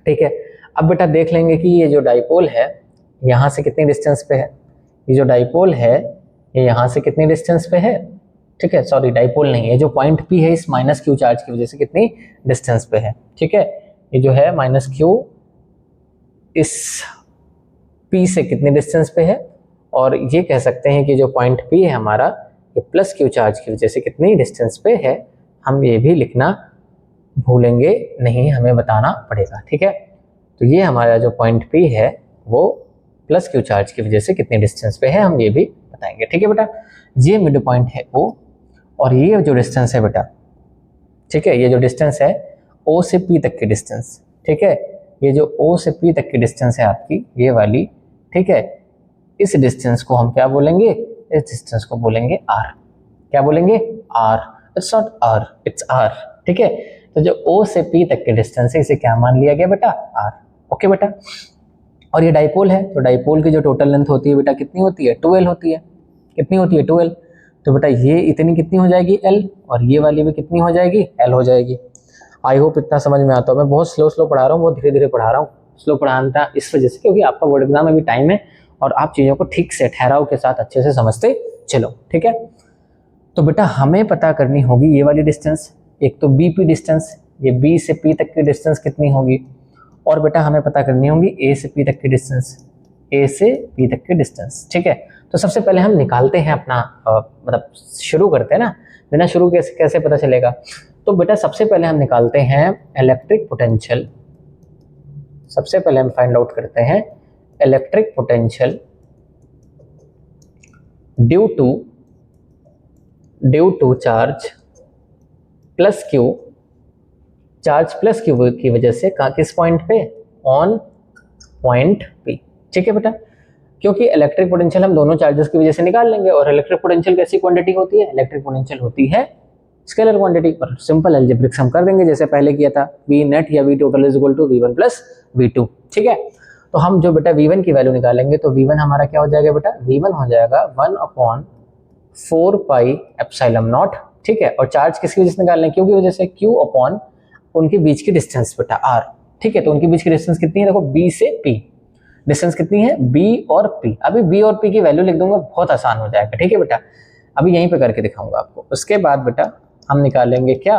ठीक है। अब बेटा देख लेंगे कि ये जो डाइपोल है यहाँ से कितनी डिस्टेंस पे है। ये जो डाइपोल है ये यहाँ से कितनी डिस्टेंस पे है। ठीक है, सॉरी डाइपोल नहीं है, जो पॉइंट पी है इस -Q चार्ज की वजह से कितनी डिस्टेंस पे है। ठीक है, ये जो है -Q इस P से कितनी डिस्टेंस पे है, और ये कह सकते हैं कि जो पॉइंट P है हमारा, ये +Q चार्ज की वजह से कितनी डिस्टेंस पे है। हम ये भी लिखना भूलेंगे नहीं, हमें बताना पड़ेगा। ठीक है, तो ये हमारा जो पॉइंट P है वो +Q चार्ज की वजह से कितनी डिस्टेंस पे है, हम ये भी बताएंगे। ठीक है बेटा, ये मिड पॉइंट है O, और ये जो डिस्टेंस है बेटा, ठीक है, ये जो डिस्टेंस है O से P तक की डिस्टेंस। ठीक है, ये जो O से P तक की डिस्टेंस है आपकी, ये वाली। ठीक है, इस डिस्टेंस को हम क्या बोलेंगे, इस डिस्टेंस को बोलेंगे R। क्या बोलेंगे, R। It's not R, it's R। ठीक है, तो जो O से P तक की डिस्टेंस है इसे क्या मान लिया गया बेटा, R। ओके बेटा, और ये डाइपोल है, तो डाइपोल की जो टोटल लेंथ होती है बेटा कितनी होती है, 12 होती है। कितनी होती है, 12। तो बेटा ये इतनी कितनी हो जाएगी, L, और ये वाली भी कितनी हो जाएगी, L हो जाएगी। आई होप इतना समझ में आता है। मैं बहुत स्लो पढ़ा रहा हूँ, बहुत धीरे धीरे पढ़ा रहा हूँ। स्लो पढ़ाना इस वजह से क्योंकि आपका बोर्ड एग्जाम में भी टाइम है, और आप चीज़ों को ठीक से ठहराव के साथ अच्छे से समझते चलो। ठीक है, तो बेटा हमें पता करनी होगी ये वाली डिस्टेंस, एक तो BP डिस्टेंस, ये B से P तक की डिस्टेंस कितनी होगी, और बेटा हमें पता करनी होगी A से P तक की डिस्टेंस, A से P तक की डिस्टेंस। ठीक है, तो सबसे पहले हम निकालते हैं अपना मतलब शुरू करते हैं ना, बिना शुरू कैसे पता चलेगा। तो बेटा सबसे पहले हम निकालते हैं इलेक्ट्रिक पोटेंशियल। सबसे पहले हम फाइंड आउट करते हैं electric potential due to charge +Q, charge +Q की वजह से किस पॉइंट पे, ऑन पॉइंट P। ठीक है बेटा, क्योंकि इलेक्ट्रिक पोटेंशियल हम दोनों चार्जेस की वजह से निकाल लेंगे, और इलेक्ट्रिक पोटेंशियल कैसी क्वांटिटी होती है, इलेक्ट्रिक पोटेंशियल होती है स्केलर क्वांटिटी। पर सिंपल अलजेब्रिक्स हम कर देंगे जैसे पहले किया था, V नेट या V total is equal to V1 + V2। ठीक है, तो हम जो बेटा V1 की वैल्यू निकालेंगे, तो V1 हमारा क्या हो जाएगा बेटा, V1 हो जाएगा 1/4 पाई एप्सिलॉन नॉट। ठीक है, और चार्ज किसकी वजह से निकालना है, क्यों की वजह से, Q अपॉन उनके बीच की डिस्टेंस बेटा R। ठीक है, तो उनके बीच की डिस्टेंस कितनी है, देखो B से P डिस्टेंस कितनी है, B और P। अभी B और P की वैल्यू लिख दूंगा, बहुत आसान हो जाएगा। ठीक है बेटा, अभी यहीं पे करके दिखाऊंगा आपको। उसके बाद बेटा हम निकालेंगे क्या,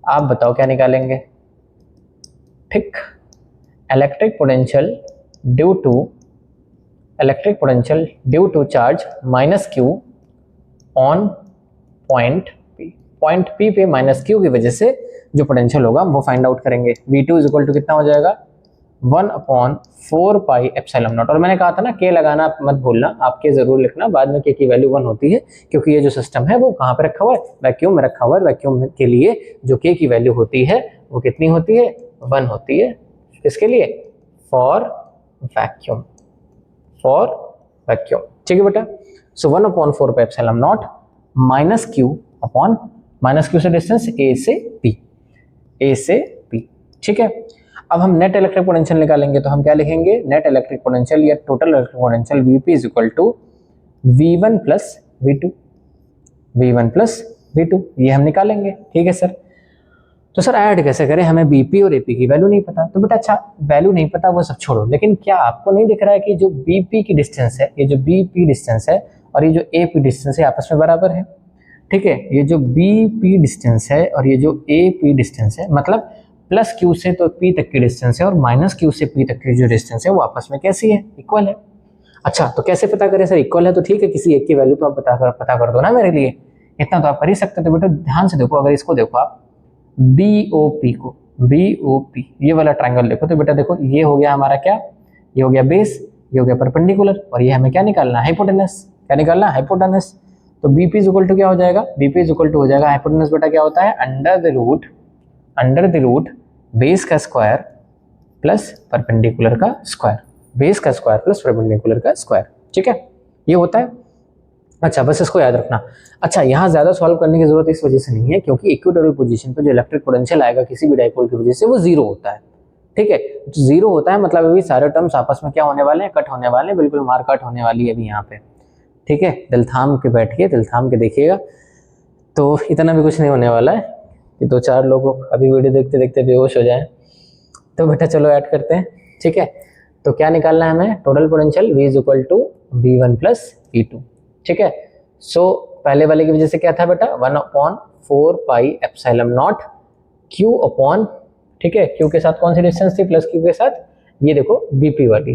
आप बताओ क्या निकालेंगे? ठीक, electric potential due to charge minus Q on point P. Point P पे माइनस क्यू की वजह से जो पोटेंशियल होगा वो फाइंड आउट करेंगे। V2 इज इक्वल टू कितना हो जाएगा? 1/4 पाई एप्सिलॉन नॉट। और मैंने कहा था ना के लगाना मत भूलना, आप के जरूर लिखना, बाद में के की वैल्यू 1 होती है, क्योंकि ये जो सिस्टम है वो कहाँ पे रखा हुआ है? वैक्यूम में रखा हुआ है। वैक्यूम के लिए जो के की वैल्यू होती है वो कितनी होती है? 1 होती है। इसके लिए फॉर वैक्यूम, ठीक है बेटा। सो 1/4 pi epsilon not minus Q से डिस्टेंस ए से बी, ठीक है। अब हम नेट इलेक्ट्रिक पोटेंशियल निकालेंगे, तो हम क्या लिखेंगे? नेट इलेक्ट्रिक पोटेंशियल या total electric potential Vp is equal to V1 plus V2, ये हम निकालेंगे, ठीक है सर। तो सर ऐड कैसे करें? हमें Bp और Ap की वैल्यू नहीं पता। तो बेटा अच्छा, वैल्यू नहीं पता वो सब छोड़ो, लेकिन क्या आपको नहीं दिख रहा है कि जो Bp की डिस्टेंस है, ये जो Bp डिस्टेंस है और ये जो Ap डिस्टेंस है आपस में बराबर है, ठीक है। ये जो Bp डिस्टेंस है और ये जो Ap डिस्टेंस है, मतलब प्लस क्यू से तो P तक की डिस्टेंस है और माइनस क्यू से P तक की जो डिस्टेंस है वो आपस में कैसी है? इक्वल है। अच्छा, तो कैसे पता करें सर? इक्वल है तो ठीक है, किसी एक की वैल्यू तो आप पता कर दो ना मेरे लिए, इतना तो आप कर ही सकते हो। तो बेटा ध्यान से देखो, अगर इसको देखो आप BOP ये वाला ट्रायंगल देखो, तो बेटा देखो ये हो गया हमारा क्या? ये हो गया बेस, ये हो गया परपेंडिकुलर, और ये हमें क्या निकालना है? हाइपोटेनस। क्या निकालना है? हाइपोटेनस। तो BP इज इक्वल टू क्या हो जाएगा? BP इज इक्वल टू हो जाएगा हाइपोटेनस बेटा क्या होता है? अंडर द रूट बेस का स्क्वायर प्लस परपेंडिकुलर का स्क्वायर, बेस का स्क्वायर प्लस परपेंडिकुलर का स्क्वायर, ठीक है, ये होता है। अच्छा, बस इसको याद रखना। अच्छा, यहाँ ज्यादा सॉल्व करने की जरूरत इस वजह से नहीं है, क्योंकि इक्विटोरियल पोजीशन पे जो इलेक्ट्रिक पोटेंशियल आएगा किसी भी डाइपोल की वजह से वो जीरो होता है, ठीक है। जीरो होता है मतलब अभी सारे टर्म्स आपस में क्या होने वाले हैं? कट होने वाले हैं, बिल्कुल मार कट होने वाली है अभी यहाँ पे, ठीक है। दिल थाम के बैठिए, दिल थाम के देखिएगा, तो इतना भी कुछ नहीं होने वाला है कि 2-4 लोग अभी वीडियो देखते देखते बेहोश हो जाएं। तो बेटा चलो ऐड करते हैं, ठीक है। तो क्या निकालना है हमें? Total potential V is equal to V1 plus V2, ठीक है। सो पहले वाले की वजह से क्या था बेटा? 1/4 pi epsilon naught Q upon, ठीक है, Q के साथ कौन सी डिस्टेंस थी? प्लस Q के साथ ये देखो BP वाली,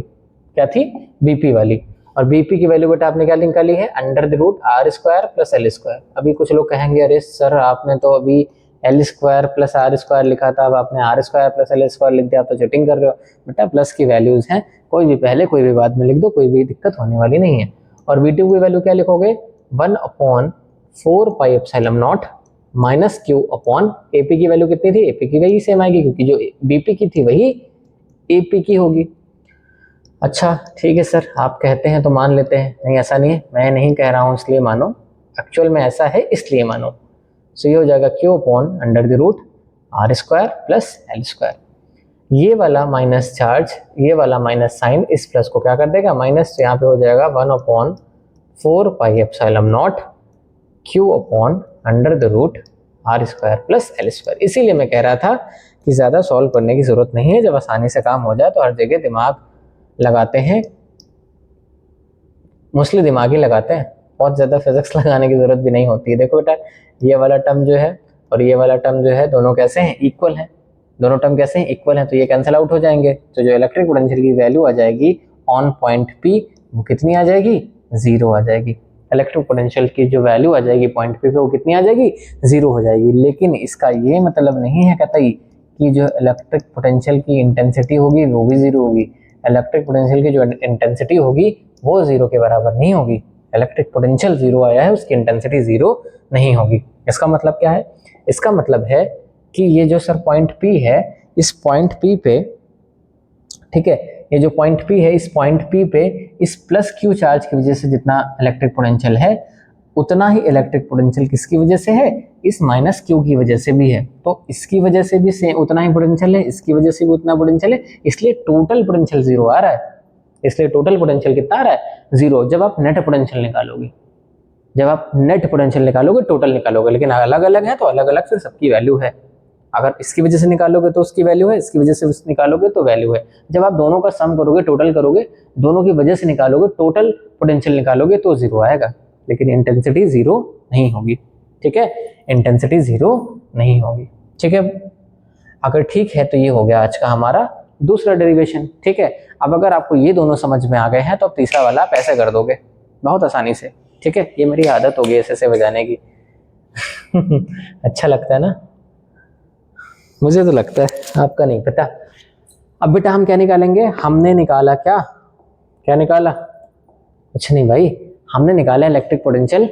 क्या थी? BP वाली। और BP की वैल्यू बेटा आपने क्या निकाली है? Under the root R square plus L square. अभी कुछ लोग कहेंगे अरे सर आपने तो अभी L square plus R square लिखा था, अब आपने R square plus L square लिख दिया, तो चीटिंग कर रहे हो। बेटा प्लस की वैल्यूज हैं, कोई भी पहले कोई भी बाद में लिख दो, कोई भी दिक्कत होने वाली नहीं है। और V2 की वैल्यू क्या लिखोगे? 1/4 pi epsilon not minus Q upon AP की वैल्यू कितनी थी? AP की वही सेम आएगी, क्योंकि जो BP की थी वही AP की होगी। अच्छा ठीक है सर, आप कहते हैं तो मान लेते हैं। नहीं ऐसा नहीं है, मैं नहीं कह रहा हूँ इसलिए मानो, एक्चुअल में ऐसा है इसलिए मानो। सो ये हो जाएगा Q upon under the root R square plus L square. ये वाला माइनस चार्ज, ये वाला माइनस साइन इस प्लस को क्या कर देगा? माइनस। तो यहाँ पे हो जाएगा 1/4 pi epsilon naught Q upon under the root R square plus L square. इसीलिए मैं कह रहा था कि ज़्यादा सॉल्व करने की ज़रूरत नहीं है, जब आसानी से काम हो जाए तो हर जगह दिमाग लगाते हैं, मोस्टली दिमाग ही लगाते हैं, बहुत ज़्यादा फिजिक्स लगाने की ज़रूरत भी नहीं होती है। देखो बेटा ये वाला टर्म जो है और ये वाला टर्म जो है दोनों कैसे हैं? इक्वल हैं। दोनों टर्म कैसे हैं? इक्वल हैं, तो ये कैंसिल आउट हो जाएंगे। तो जो इलेक्ट्रिक पोटेंशियल की वैल्यू आ जाएगी ऑन पॉइंट P वो कितनी आ जाएगी? 0 आ जाएगी। इलेक्ट्रिक पोटेंशियल की जो वैल्यू आ जाएगी पॉइंट P पे वो कितनी आ जाएगी? 0 हो जाएगी। लेकिन इसका ये मतलब नहीं है कतई कि जो इलेक्ट्रिक पोटेंशियल की इंटेंसिटी होगी वो भी 0 होगी। इलेक्ट्रिक पोटेंशियल की जो इंटेंसिटी होगी वो 0 के बराबर नहीं होगी। इलेक्ट्रिक पोटेंशियल 0 आया है, उसकी इंटेंसिटी 0 नहीं होगी। इसका मतलब क्या है? इसका मतलब है कि ये जो सर पॉइंट P है, इस पॉइंट P पे, ठीक है, ये जो पॉइंट P है, इस पॉइंट P पे इस प्लस Q चार्ज की वजह से जितना इलेक्ट्रिक पोटेंशियल है उतना ही इलेक्ट्रिक पोटेंशियल किसकी वजह से है? इस माइनस Q की वजह से भी है। तो इसकी वजह से भी उतना ही पोटेंशियल है, इसकी वजह से भी उतना पोटेंशियल है, इसलिए टोटल पोटेंशियल 0 आ रहा है। इसलिए टोटल पोटेंशियल कितना आ रहा है? 0। जब आप नेट पोटेंशियल निकालोगे, जब आप नेट पोटेंशियल निकालोगे, टोटल निकालोगे, लेकिन अलग अलग है तो अलग अलग फिर सबकी वैल्यू है। अगर इसकी वजह से निकालोगे तो उसकी वैल्यू है, इसकी वजह से निकालोगे तो वैल्यू है। जब आप दोनों का सम करोगे, टोटल करोगे, दोनों की वजह से निकालोगे, टोटल पोटेंशियल निकालोगे तो 0 आएगा, लेकिन इंटेंसिटी 0 नहीं होगी। ठीक है, इंटेंसिटी 0 नहीं होगी। ठीक है, अगर ठीक है तो ये हो गया आज का हमारा दूसरा डेरिवेशन। ठीक है, अब अगर आपको ये दोनों समझ में आ गए हैं तो अब तीसरा वाला आप ऐसे कर दोगे बहुत आसानी से। ठीक है, ये मेरी आदत हो गई ऐसे बजाने की। अच्छा लगता है ना, मुझे तो लगता है, आपका नहीं पता। अब बेटा हम क्या निकालेंगे, हमने निकाला क्या, क्या निकाला, कुछ नहीं भाई, हमने निकाला electric potential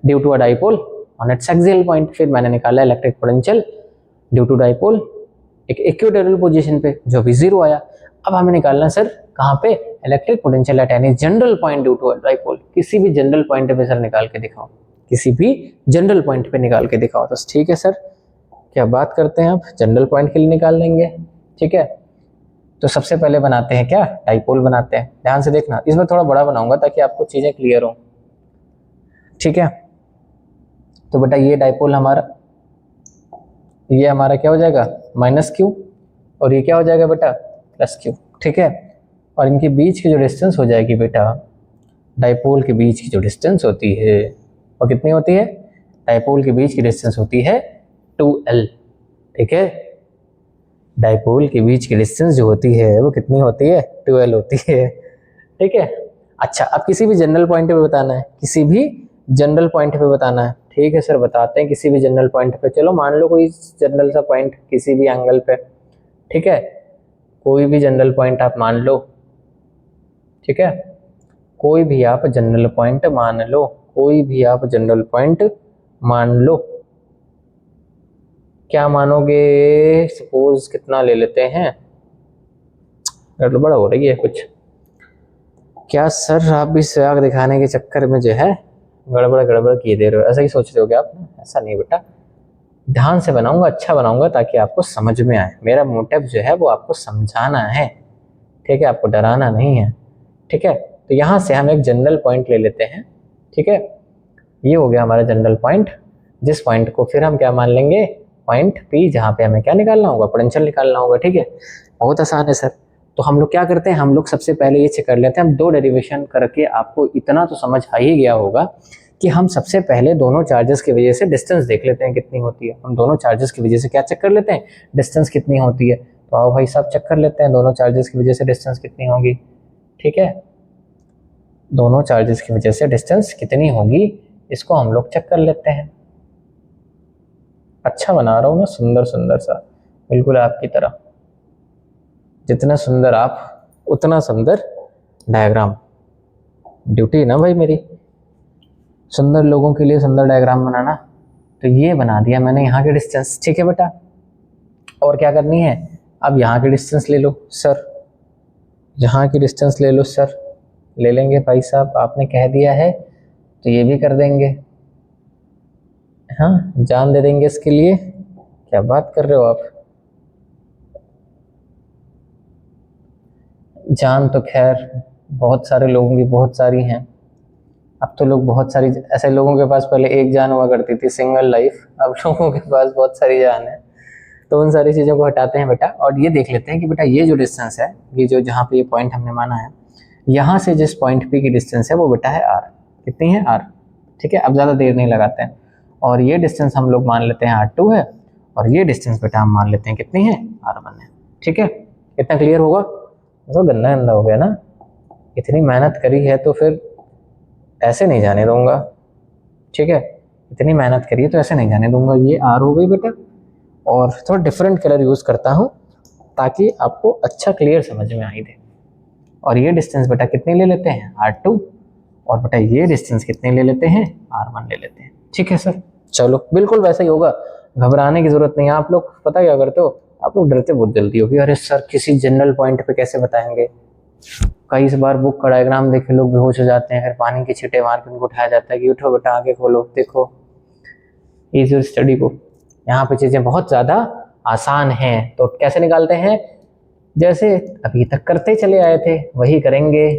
due to a dipole on its axial point. फिर मैंने निकाला electric potential due to dipole एक इक्वेटोरियल पोजीशन पे, जो भी 0 आया। अब हमें निकालना सर कहाँ पे, electric potential at any general point due to a dipole. किसी भी जनरल पॉइंट पे सर निकाल के दिखाओ, किसी भी जनरल पॉइंट पे निकाल के दिखाओ। तो ठीक है सर, क्या बात करते हैं, आप जनरल पॉइंट के लिए निकाल लेंगे। ठीक है, तो सबसे पहले बनाते हैं क्या, डाइपोल बनाते हैं। ध्यान से देखना, इसमें थोड़ा बड़ा बनाऊंगा ताकि आपको चीजें क्लियर हो। ठीक है, तो बेटा ये डाइपोल हमारा, ये हमारा क्या हो जाएगा -q, और ये क्या हो जाएगा बेटा +q। ठीक है, और इनके बीच की जो डिस्टेंस हो जाएगी बेटा, डाइपोल के बीच की जो डिस्टेंस होती है वो कितनी होती है, डाइपोल के बीच की डिस्टेंस होती है 2l। ठीक है, डाइपोल के बीच की डिस्टेंस जो होती है वो कितनी होती है, 2l होती है। ठीक है, अच्छा अब किसी भी जनरल पॉइंट पे बताना है, किसी भी जनरल पॉइंट पे बताना है। ठीक है सर, बताते हैं किसी भी जनरल पॉइंट पे। चलो मान लो कोई जनरल सा पॉइंट किसी भी एंगल पे। ठीक है, कोई भी जनरल पॉइंट आप मान लो। ठीक है, कोई भी आप जनरल पॉइंट मान लो, कोई भी आप जनरल पॉइंट मान लो। क्या मानोगे, सपोज कितना ले लेते हैं, गड़बड़ हो रही है कुछ, क्या सर आप भी स्वैग दिखाने के चक्कर में जो है गड़बड़ किए दे रहे हो, ऐसा ही सोच रहे हो क्या आप? ऐसा नहीं बेटा, ध्यान से बनाऊंगा, अच्छा बनाऊंगा ताकि आपको समझ में आए। मेरा मोटिव जो है वो आपको समझाना है। ठीक है, आपको डराना नहीं है। ठीक है, तो यहाँ से हम एक जनरल पॉइंट ले लेते हैं। ठीक है, ये हो गया हमारा जनरल पॉइंट, जिस पॉइंट को फिर हम क्या मान लेंगे, पॉइंट P, जहाँ पे हमें क्या निकालना होगा, पोटेंशियल निकालना होगा। ठीक है, बहुत आसान है सर। तो हम लोग क्या करते हैं, हम लोग सबसे पहले ये चेक कर लेते हैं, हम 2 डेरिवेशन करके आपको इतना तो समझ आ ही गया होगा कि हम सबसे पहले दोनों चार्जेस की वजह से डिस्टेंस देख लेते हैं कितनी होती है। हम दोनों चार्जेस की वजह से क्या चेक कर लेते हैं, डिस्टेंस कितनी होती है। तो आओ भाई साहब चेक कर लेते हैं दोनों चार्जेस की वजह से डिस्टेंस कितनी होगी। ठीक है, दोनों चार्जेस की वजह से डिस्टेंस कितनी होगी, इसको हम लोग चेक कर लेते हैं। अच्छा बना रहा हूँ ना, सुंदर सुंदर सा, बिल्कुल आपकी तरह। जितना सुंदर आप उतना सुंदर डायग्राम। ड्यूटी है ना भाई मेरी, सुंदर लोगों के लिए सुंदर डायग्राम बनाना। तो ये बना दिया मैंने यहाँ की डिस्टेंस। ठीक है बेटा, और क्या करनी है, अब यहाँ की डिस्टेंस ले लो सर, यहाँ की डिस्टेंस ले लो सर। ले लेंगे भाई साहब, आपने कह दिया है तो ये भी कर देंगे। हाँ, जान दे देंगे इसके लिए, क्या बात कर रहे हो आप। जान तो खैर बहुत सारे लोगों की बहुत सारी हैं। अब तो लोग बहुत सारी, ऐसे लोगों के पास पहले एक जान हुआ करती थी, सिंगल लाइफ। अब लोगों के पास बहुत सारी जान है। तो उन सारी चीज़ों को हटाते हैं बेटा, और ये देख लेते हैं कि बेटा ये जो डिस्टेंस है, ये जो जहाँ पे ये पॉइंट हमने माना है, यहाँ से जिस पॉइंट पे की डिस्टेंस है वो बेटा है r। कितनी है, r। ठीक है, अब ज़्यादा देर नहीं लगाते हैं, और ये डिस्टेंस हम लोग मान लेते हैं r2 है, और ये डिस्टेंस बेटा हम मान लेते हैं कितनी है, r1 है। ठीक है, कितना क्लियर होगा, तो गंदा गंदा हो गया ना। इतनी मेहनत करी है तो फिर ऐसे नहीं जाने दूंगा। ठीक है, इतनी मेहनत करी है तो ऐसे नहीं जाने दूंगा। ये r हो गई बेटा, और थोड़ा डिफरेंट कलर यूज़ करता हूँ ताकि आपको अच्छा क्लियर समझ में आई दे। और ये डिस्टेंस बेटा कितनी ले लेते हैं, r2, और बेटा ये डिस्टेंस कितने ले लेते हैं, r1 ले लेते हैं। ठीक है सर, चलो बिल्कुल वैसा ही होगा, घबराने की जरूरत नहीं है। आप लोग पता क्या करते हो, आप लोग डरते बहुत जल्दी हो कि अरे सर किसी जनरल पॉइंट पे कैसे बताएंगे। कई बार बुक का डायग्राम देखे लोग बेहोश हो जाते हैं, फिर पानी की छींटे मार के उनको उठाया जाता है कि उठो बेटा आगे खोलो, देखो इज योर स्टडी बुक। यहाँ पे चीजें बहुत ज्यादा आसान हैं। तो कैसे निकालते हैं, जैसे अभी तक करते चले आए थे वही करेंगे।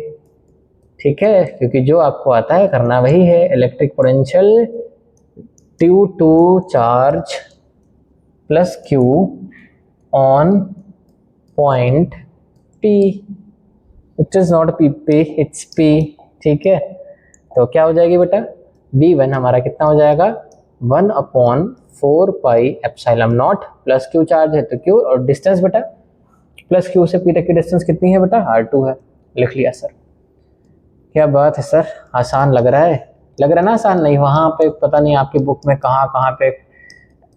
ठीक है, क्योंकि जो आपको आता है करना वही है। Electric potential due to charge plus Q on point P, it is not P पे, इट्स पी। ठीक है, तो क्या हो जाएगी बेटा, V1 हमारा कितना हो जाएगा, 1/4πε0 प्लस क्यू चार्ज है तो क्यू, और डिस्टेंस बेटा प्लस क्यू से पी तक की डिस्टेंस कितनी है बेटा, r2 है। लिख लिया सर। क्या बात है सर, आसान लग रहा है, लग रहा है ना आसान? नहीं, वहाँ पे पता नहीं आपकी बुक में कहाँ कहाँ पे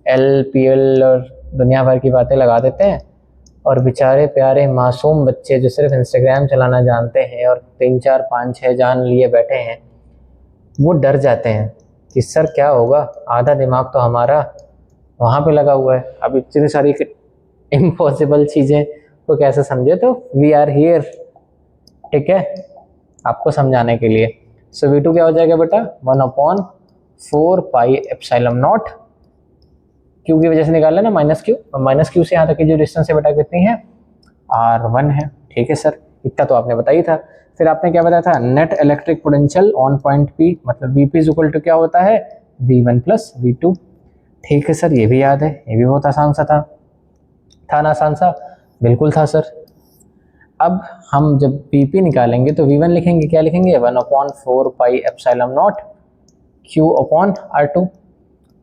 LPL और दुनिया भर की बातें लगा देते हैं, और बेचारे प्यारे मासूम बच्चे जो सिर्फ इंस्टाग्राम चलाना जानते हैं और 3 4 5 6 जान लिए बैठे हैं, वो डर जाते हैं कि सर क्या होगा, आधा दिमाग तो हमारा वहाँ पे लगा हुआ है। अब इतनी सारी इम्पॉसिबल चीज़ें को कैसे समझे, तो वी आर हियर, ठीक है, आपको समझाने के लिए। सो V2 क्या हो जाएगा बेटा, 1/4πε0, क्यू की वजह से निकाल लेना माइनस क्यू, और माइनस क्यू से यहाँ तक की जो डिस्टेंस है बेटा कितनी है, r1 है। ठीक है सर, इतना तो आपने बताई था। फिर आपने क्या बताया था, net electric potential on point P मतलब Vp इक्वल टू क्या होता है, V1 प्लस V2। ठीक है सर, ये भी याद है, ये भी बहुत आसान सा था ना आसान सा? बिल्कुल था सर। अब हम जब Vp निकालेंगे तो V1 लिखेंगे, क्या लिखेंगे, 1/4πε0 Q/R2,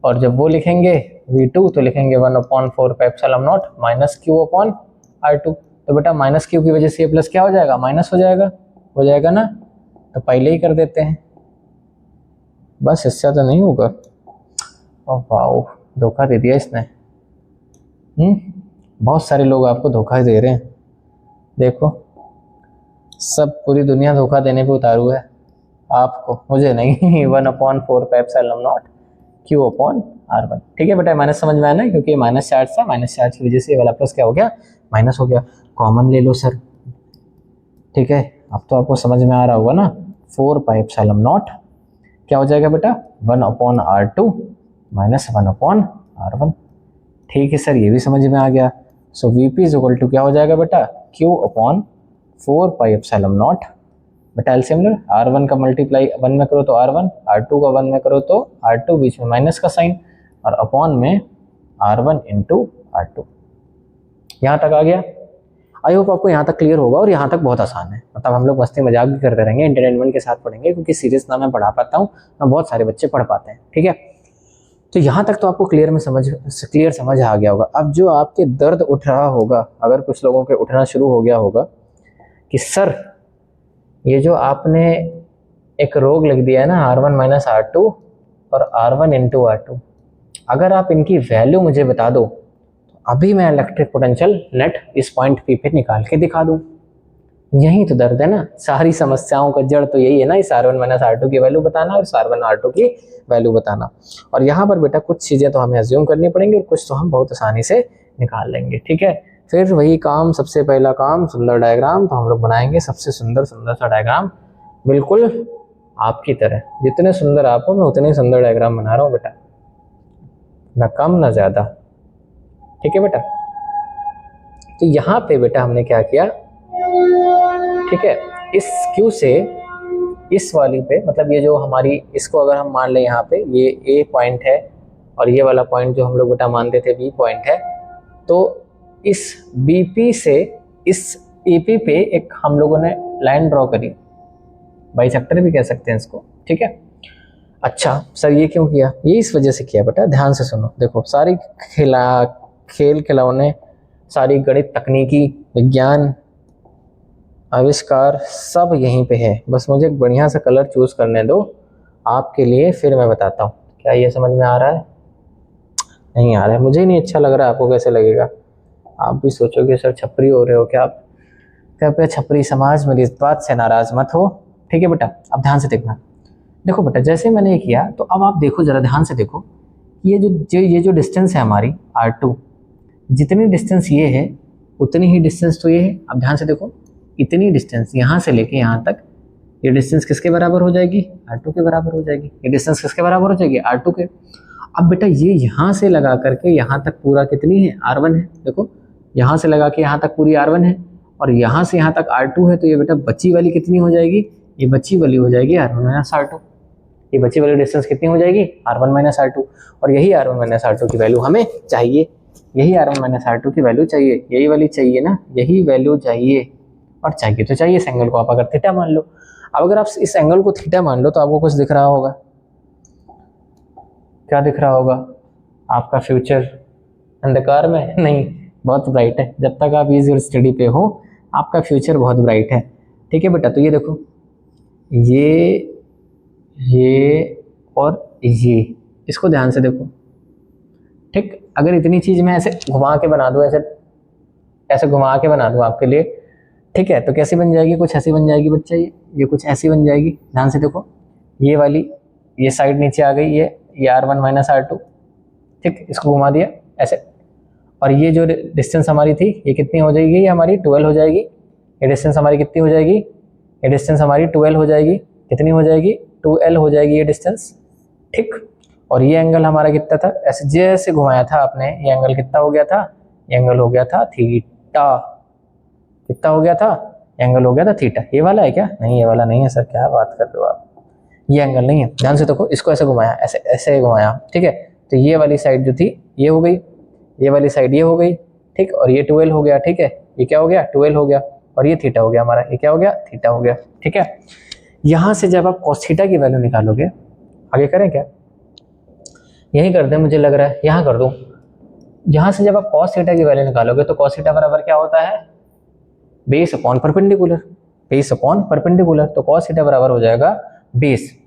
और जब वो लिखेंगे V2 तो लिखेंगे 1/4πε0 माइनस Q/R2। तो बेटा माइनस क्यू की वजह से ये प्लस क्या हो जाएगा, माइनस हो जाएगा ना, तो पहले ही कर देते हैं, बस इससे तो नहीं होगा। वाह, धोखा दे दिया इसने। बहुत सारे लोग आपको धोखा दे रहे हैं, देखो सब पूरी दुनिया धोखा देने पे उतारू है आपको, मुझे नहीं। 1/4πε0 Q/R1। ठीक है बेटा, माइनस समझ में आया ना, क्योंकि माइनस चार्ज था, माइनस चार्ज की वजह से ये वाला प्लस क्या हो गया, माइनस हो गया। कॉमन ले लो सर, ठीक है, अब तो आपको समझ में आ रहा होगा ना। 4πε0 क्या हो जाएगा बेटा, 1/R2 माइनस 1/R1। ठीक है सर, ये भी समझ में आ गया। सो Vp इक्वल टू क्या हो जाएगा बेटा, Q/4πε0 बेटा एलसीएम लो, R1 का मल्टीप्लाई 1 में करो तो R1, R2 का 1 में करो तो R2, बीच में माइनस का साइन, और अपॉन में R1 इंटू R2। यहाँ तक आ गया। आई होप आपको यहाँ तक क्लियर होगा, और यहाँ तक बहुत आसान है, मतलब हम लोग मस्ती मजाक भी करते रहेंगे, एंटरटेनमेंट के साथ पढ़ेंगे, क्योंकि सीरियस ना मैं पढ़ा पाता हूँ ना बहुत सारे बच्चे पढ़ पाते हैं। ठीक है, तो यहाँ तक तो आपको क्लियर समझ आ गया होगा। अब जो आपके दर्द उठ रहा होगा, अगर कुछ लोगों के उठना शुरू हो गया होगा कि सर ये जो आपने एक रोग लिख दिया है ना, R1 माइनस R2 और R1 इंटू R2, अगर आप इनकी वैल्यू मुझे बता दो तो अभी मैं इलेक्ट्रिक पोटेंशियल नेट इस पॉइंट P पे निकाल के दिखा दूं। यही तो दर्द है ना, सारी समस्याओं का जड़ तो यही है ना, इस R1 माइनस R2 की वैल्यू बताना और इस R1 R2 की वैल्यू बताना। और यहाँ पर बेटा कुछ चीज़ें तो हमें अज्यूम करनी पड़ेंगी और कुछ तो हम बहुत आसानी से निकाल लेंगे। ठीक है, फिर वही काम, सबसे पहला काम सुंदर डायग्राम, तो हम लोग बनाएंगे सबसे सुंदर सा डायग्राम, बिल्कुल आपकी तरह। जितने सुंदर आप हो मैं उतने ही सुंदर डायग्राम बना रहा हूँ बेटा, ना कम ना ज़्यादा। ठीक है बेटा, तो यहाँ पे बेटा हमने क्या किया, ठीक है, इस Q से इस वाली पे, मतलब ये जो हमारी, इसको अगर हम मान लें यहाँ पे ये A पॉइंट है और ये वाला पॉइंट जो हम लोग बेटा मानते थे B पॉइंट है, तो इस BP से इस AP पे एक हम लोगों ने लाइन ड्रॉ करी, बाइसेक्टर भी कह सकते हैं इसको। ठीक है, अच्छा सर ये क्यों किया, ये इस वजह से किया बेटा, ध्यान से सुनो। देखो सारी खेल खिलौने, सारी गणित, तकनीकी, विज्ञान, आविष्कार सब यहीं पे है, बस मुझे एक बढ़िया सा कलर चूज करने दो आपके लिए, फिर मैं बताता हूँ। क्या ये समझ में आ रहा है? नहीं आ रहा है, मुझे ही नहीं अच्छा लग रहा है, आपको कैसे लगेगा? आप भी सोचोगे सर छपरी हो रहे हो क्या आप? कृपया छपरी समाज मेरी इस बात से नाराज मत हो। ठीक है बेटा, अब ध्यान से देखना। देखो बेटा, जैसे मैंने ये किया तो अब आप देखो, जरा ध्यान से देखो, ये जो डिस्टेंस है हमारी R2, जितनी डिस्टेंस ये है उतनी ही डिस्टेंस तो ये है। अब ध्यान से देखो, इतनी डिस्टेंस यहाँ से लेके यहाँ तक, ये डिस्टेंस किसके बराबर हो जाएगी, R2 के बराबर हो जाएगी। ये डिस्टेंस किसके बराबर हो जाएगी, R2 के। अब बेटा ये यहाँ से लगा करके यहाँ तक पूरा कितनी है, R1 है। देखो यहाँ से लगा के यहाँ तक पूरी R1 है, और यहाँ से यहाँ तक R2 है, तो ये बेटा बची वाली कितनी हो जाएगी, ये बची वाली हो जाएगी R1 माइनस R2। ये बची वाली डिस्टेंस कितनी हो जाएगी, R1 माइनस R2। और यही R1 माइनस R2 की वैल्यू हमें चाहिए, यही R1 माइनस R2 की वैल्यू चाहिए, यही वाली चाहिए ना, यही वैल्यू चाहिए। और चाहिए तो चाहिए इस एंगल को आप अगर थीटा मान लो। अब अगर आप इस एंगल को थीटा मान लो तो आपको कुछ दिख रहा होगा, क्या दिख रहा होगा आपका फ्यूचर अंधकार में? नहीं, बहुत ब्राइट है। जब तक आप इज योर स्टडी पे हो आपका फ्यूचर बहुत ब्राइट है। ठीक है बेटा, तो ये देखो ये और ये, इसको ध्यान से देखो। ठीक, अगर इतनी चीज मैं ऐसे घुमा के बना दूं, ऐसे घुमा के बना दूं आपके लिए, ठीक है, तो कैसी बन जाएगी? कुछ ऐसी बन जाएगी बच्चा, ये कुछ ऐसी बन जाएगी। ध्यान से देखो, ये वाली ये साइड नीचे आ गई, ये R1 माइनस R2। ठीक, इसको घुमा दिया ऐसे, और ये जो डिस्टेंस हमारी थी ये कितनी हो जाएगी? ये हमारी 12 हो जाएगी। ये डिस्टेंस हमारी कितनी हो जाएगी? ये डिस्टेंस हमारी 12 हो जाएगी। कितनी हो जाएगी? 2L हो जाएगी ये डिस्टेंस। ठीक, और ये एंगल हमारा कितना था? ऐसे जैसे घुमाया था आपने, ये एंगल कितना हो गया था? ये एंगल हो गया था थीटा। कितना हो गया था? एंगल हो गया था थीटा। ये वाला है क्या? नहीं, ये वाला नहीं है सर, क्या बात कर रहे हो आप, ये एंगल नहीं है। ध्यान से देखो, इसको ऐसे घुमाया, ऐसे ऐसे घुमाया। ठीक है, तो ये वाली साइड जो थी ये हो गई, ये वाली साइड ये हो गई। ठीक, और ये 12 हो गया। ठीक है, ये क्या हो गया? 12 हो गया, और ये थीटा हो गया हमारा। ये क्या हो गया? थीटा हो गया। ठीक है, यहाँ से जब आप cos थीटा की वैल्यू निकालोगे, आगे करें क्या? यही कर दें, मुझे लग रहा है यहाँ कर दूं। यहाँ से जब आप cos थीटा की वैल्यू निकालोगे तो cos थीटा बराबर क्या होता है? Base upon perpendicular. Base upon perpendicular, तो cos थीटा बराबर हो जाएगा बेस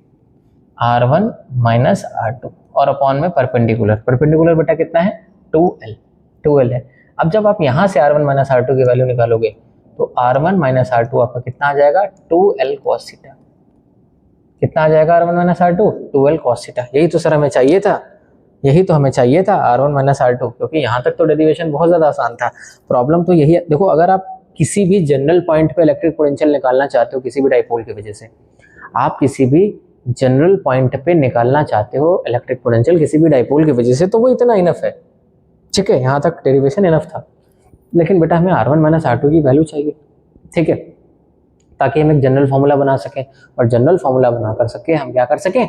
R1 माइनस R2 और अपॉन में परपेंडिकुलर। परपेंडिकुलर बेटा कितना है? 2L है। अब जब आप यहाँ से R1 माइनस R2 की वैल्यू निकालोगे तो R1 माइनस R2 आपका कितना आ जाएगा? 2L cos theta. कितना आ जाएगा R1 minus R2? 2L cos theta. यही तो सर हमें चाहिए था, यही तो हमें चाहिए था, R1 माइनस R2, क्योंकि यहाँ तक तो डेरिवेशन बहुत ज़्यादा आसान था। प्रॉब्लम तो यही है। देखो, अगर आप किसी भी जनरल पॉइंट पे इलेक्ट्रिक पोटेंशियल निकालना चाहते हो किसी भी डाइपोल की वजह से, आप किसी भी जनरल पॉइंट पे निकालना चाहते हो इलेक्ट्रिक पोटेंशियल किसी भी डाइपोल की वजह से, तो वो इतना इनफ है। ठीक है, यहाँ तक डेरिवेशन इनफ था। लेकिन बेटा हमें R1 माइनस R2 की वैल्यू चाहिए, ठीक है, ताकि हम एक जनरल फॉर्मूला बना सकें, और जनरल फॉर्मूला बना कर सके हम क्या कर सकें?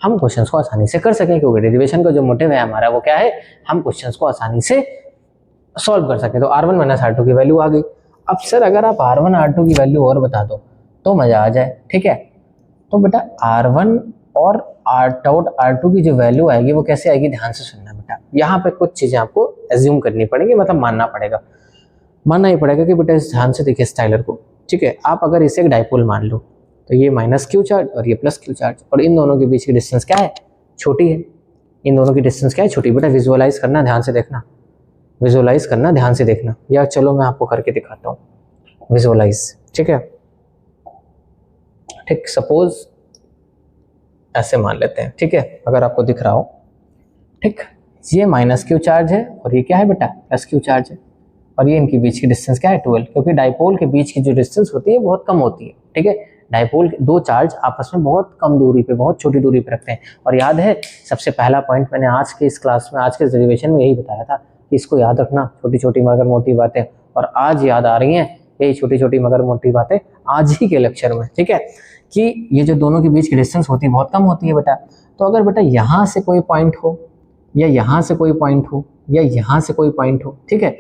हम क्वेश्चंस को आसानी से कर सकें, क्योंकि डेरिवेशन का जो मोटिव है हमारा वो क्या है? हम क्वेश्चंस को आसानी से सॉल्व कर सकें। तो R1 माइनस R2 की वैल्यू आ गई। अब सर अगर आप R1 R2 की वैल्यू और बता दो तो मजा आ जाए। ठीक है, तो बेटा R1 और R2 की जो वैल्यू आएगी वो कैसे आएगी? ध्यान से सुनना बेटा, यहाँ पे कुछ चीजें आपको एज्यूम करनी पड़ेगी, मतलब मानना ही पड़ेगा कि बेटा इस ध्यान से देखिए स्टाइलर को। ठीक है, आप अगर इसे एक डाइपोल मान लो तो ये माइनस क्यू चार्ज और ये प्लस क्यू चार्ज, और इन दोनों के बीच की डिस्टेंस क्या है? छोटी है। इन दोनों की डिस्टेंस क्या है? छोटी। बेटा विजुअलाइज करना, ध्यान से देखना, विजुअलाइज करना, ध्यान से देखना, या चलो मैं आपको करके दिखाता हूँ। विजुअलाइज, ठीक है, ठीक, सपोज ऐसे मान लेते हैं। ठीक है, अगर आपको दिख रहा हो, ठीक, ये माइनस क्यू चार्ज है और ये क्या है बेटा? प्लस क्यू चार्ज है, और ये इनके बीच की डिस्टेंस क्या है? 12, क्योंकि डाइपोल के बीच की जो डिस्टेंस होती है बहुत कम होती है। ठीक है, डाइपोल दो चार्ज आपस में बहुत कम दूरी पे, बहुत छोटी दूरी पे रखते हैं। और याद है सबसे पहला पॉइंट मैंने आज के इस क्लास में, आज के डेरिवेशन में यही बताया था कि इसको याद रखना, छोटी छोटी मगर मोटी बातें, और आज याद आ रही हैं यही छोटी छोटी मगर मोटी बातें आज ही के लेक्चर में। ठीक है, कि ये जो दोनों के बीच की डिस्टेंस होती है बहुत कम होती है बेटा। तो अगर बेटा यहाँ से कोई पॉइंट हो, या यहाँ से कोई पॉइंट हो, या यहाँ से कोई पॉइंट हो, ठीक है,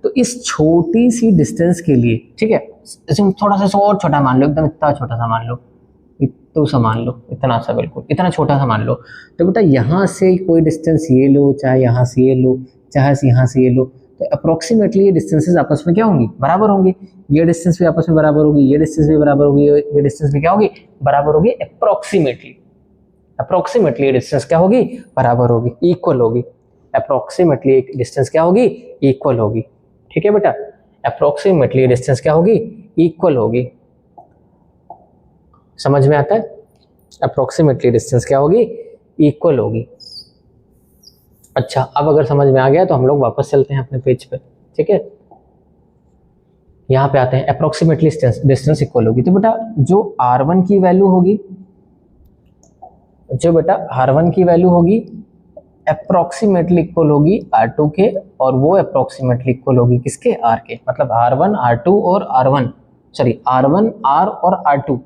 तो इस छोटी सी डिस्टेंस के लिए, ठीक है, इसमें थोड़ा सा और छोटा मान लो, एकदम इतना छोटा सा मान लो, इतना सा मान लो, इतना सा, बिल्कुल इतना छोटा सा मान लो। तो बेटा यहाँ से कोई डिस्टेंस ये लो, चाहे यहाँ से ये लो, चाहे यहाँ से ये लो, तो अप्रोक्सीमेटली ये डिस्टेंसेस आपस में क्या होंगी? बराबर होंगी। ये डिस्टेंस भी आपस में बराबर होगी, ये डिस्टेंस भी बराबर होगी, ये डिस्टेंस भी क्या होगी? बराबर होगी। अप्रोक्सीमेटली ये डिस्टेंस क्या होगी? बराबर होगी, इक्वल होगी। अप्रोक्सीमेटली एक डिस्टेंस क्या होगी? इक्वल होगी। ठीक है बेटा, अप्रोक्सीमेटली डिस्टेंस क्या होगी? इक्वल होगी। समझ में आता है? अप्रोक्सीमेटली डिस्टेंस क्या होगी? इक्वल होगी। अच्छा, अब अगर समझ में आ गया तो हम लोग वापस चलते हैं अपने पेज पे। ठीक है, यहाँ पे आते हैं, अप्रोक्सीमेटली डिस्टेंस इक्वल होगी। तो बेटा जो R1 की वैल्यू होगी, जो बेटा R1 की वैल्यू होगी अप्रोक्सीमेटली इक्वल होगी R2 के, और वो अप्रोक्सीमेटली इक्वल होगी किसके? R के। मतलब R1 R2 और R1 R और R2,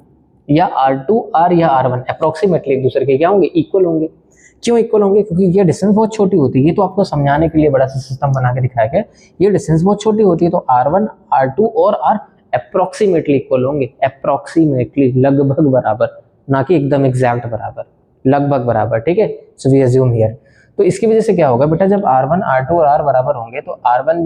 या R2 R या R1 अप्रोक्सीमेटली एक दूसरे के क्या होंगे? इक्वल होंगे। क्यों इक्वल होंगे? क्योंकि ये डिस्टेंस बहुत छोटी होती है। ये तो आपको समझाने के लिए बड़ा सा सिस्टम बना के दिखाया गया। ये डिस्टेंस बहुत छोटी होती है, तो R1 R2 और R अप्रोक्सीमेटली इक्वल होंगे। अप्रोक्सीमेटली, लगभग बराबर, ना कि एकदम एग्जैक्ट बराबर। लगभग बराबर, ठीक है। So we assume here. तो इसकी वजह से क्या होगा बेटा, जब R1 R2 और R बराबर होंगे तो R1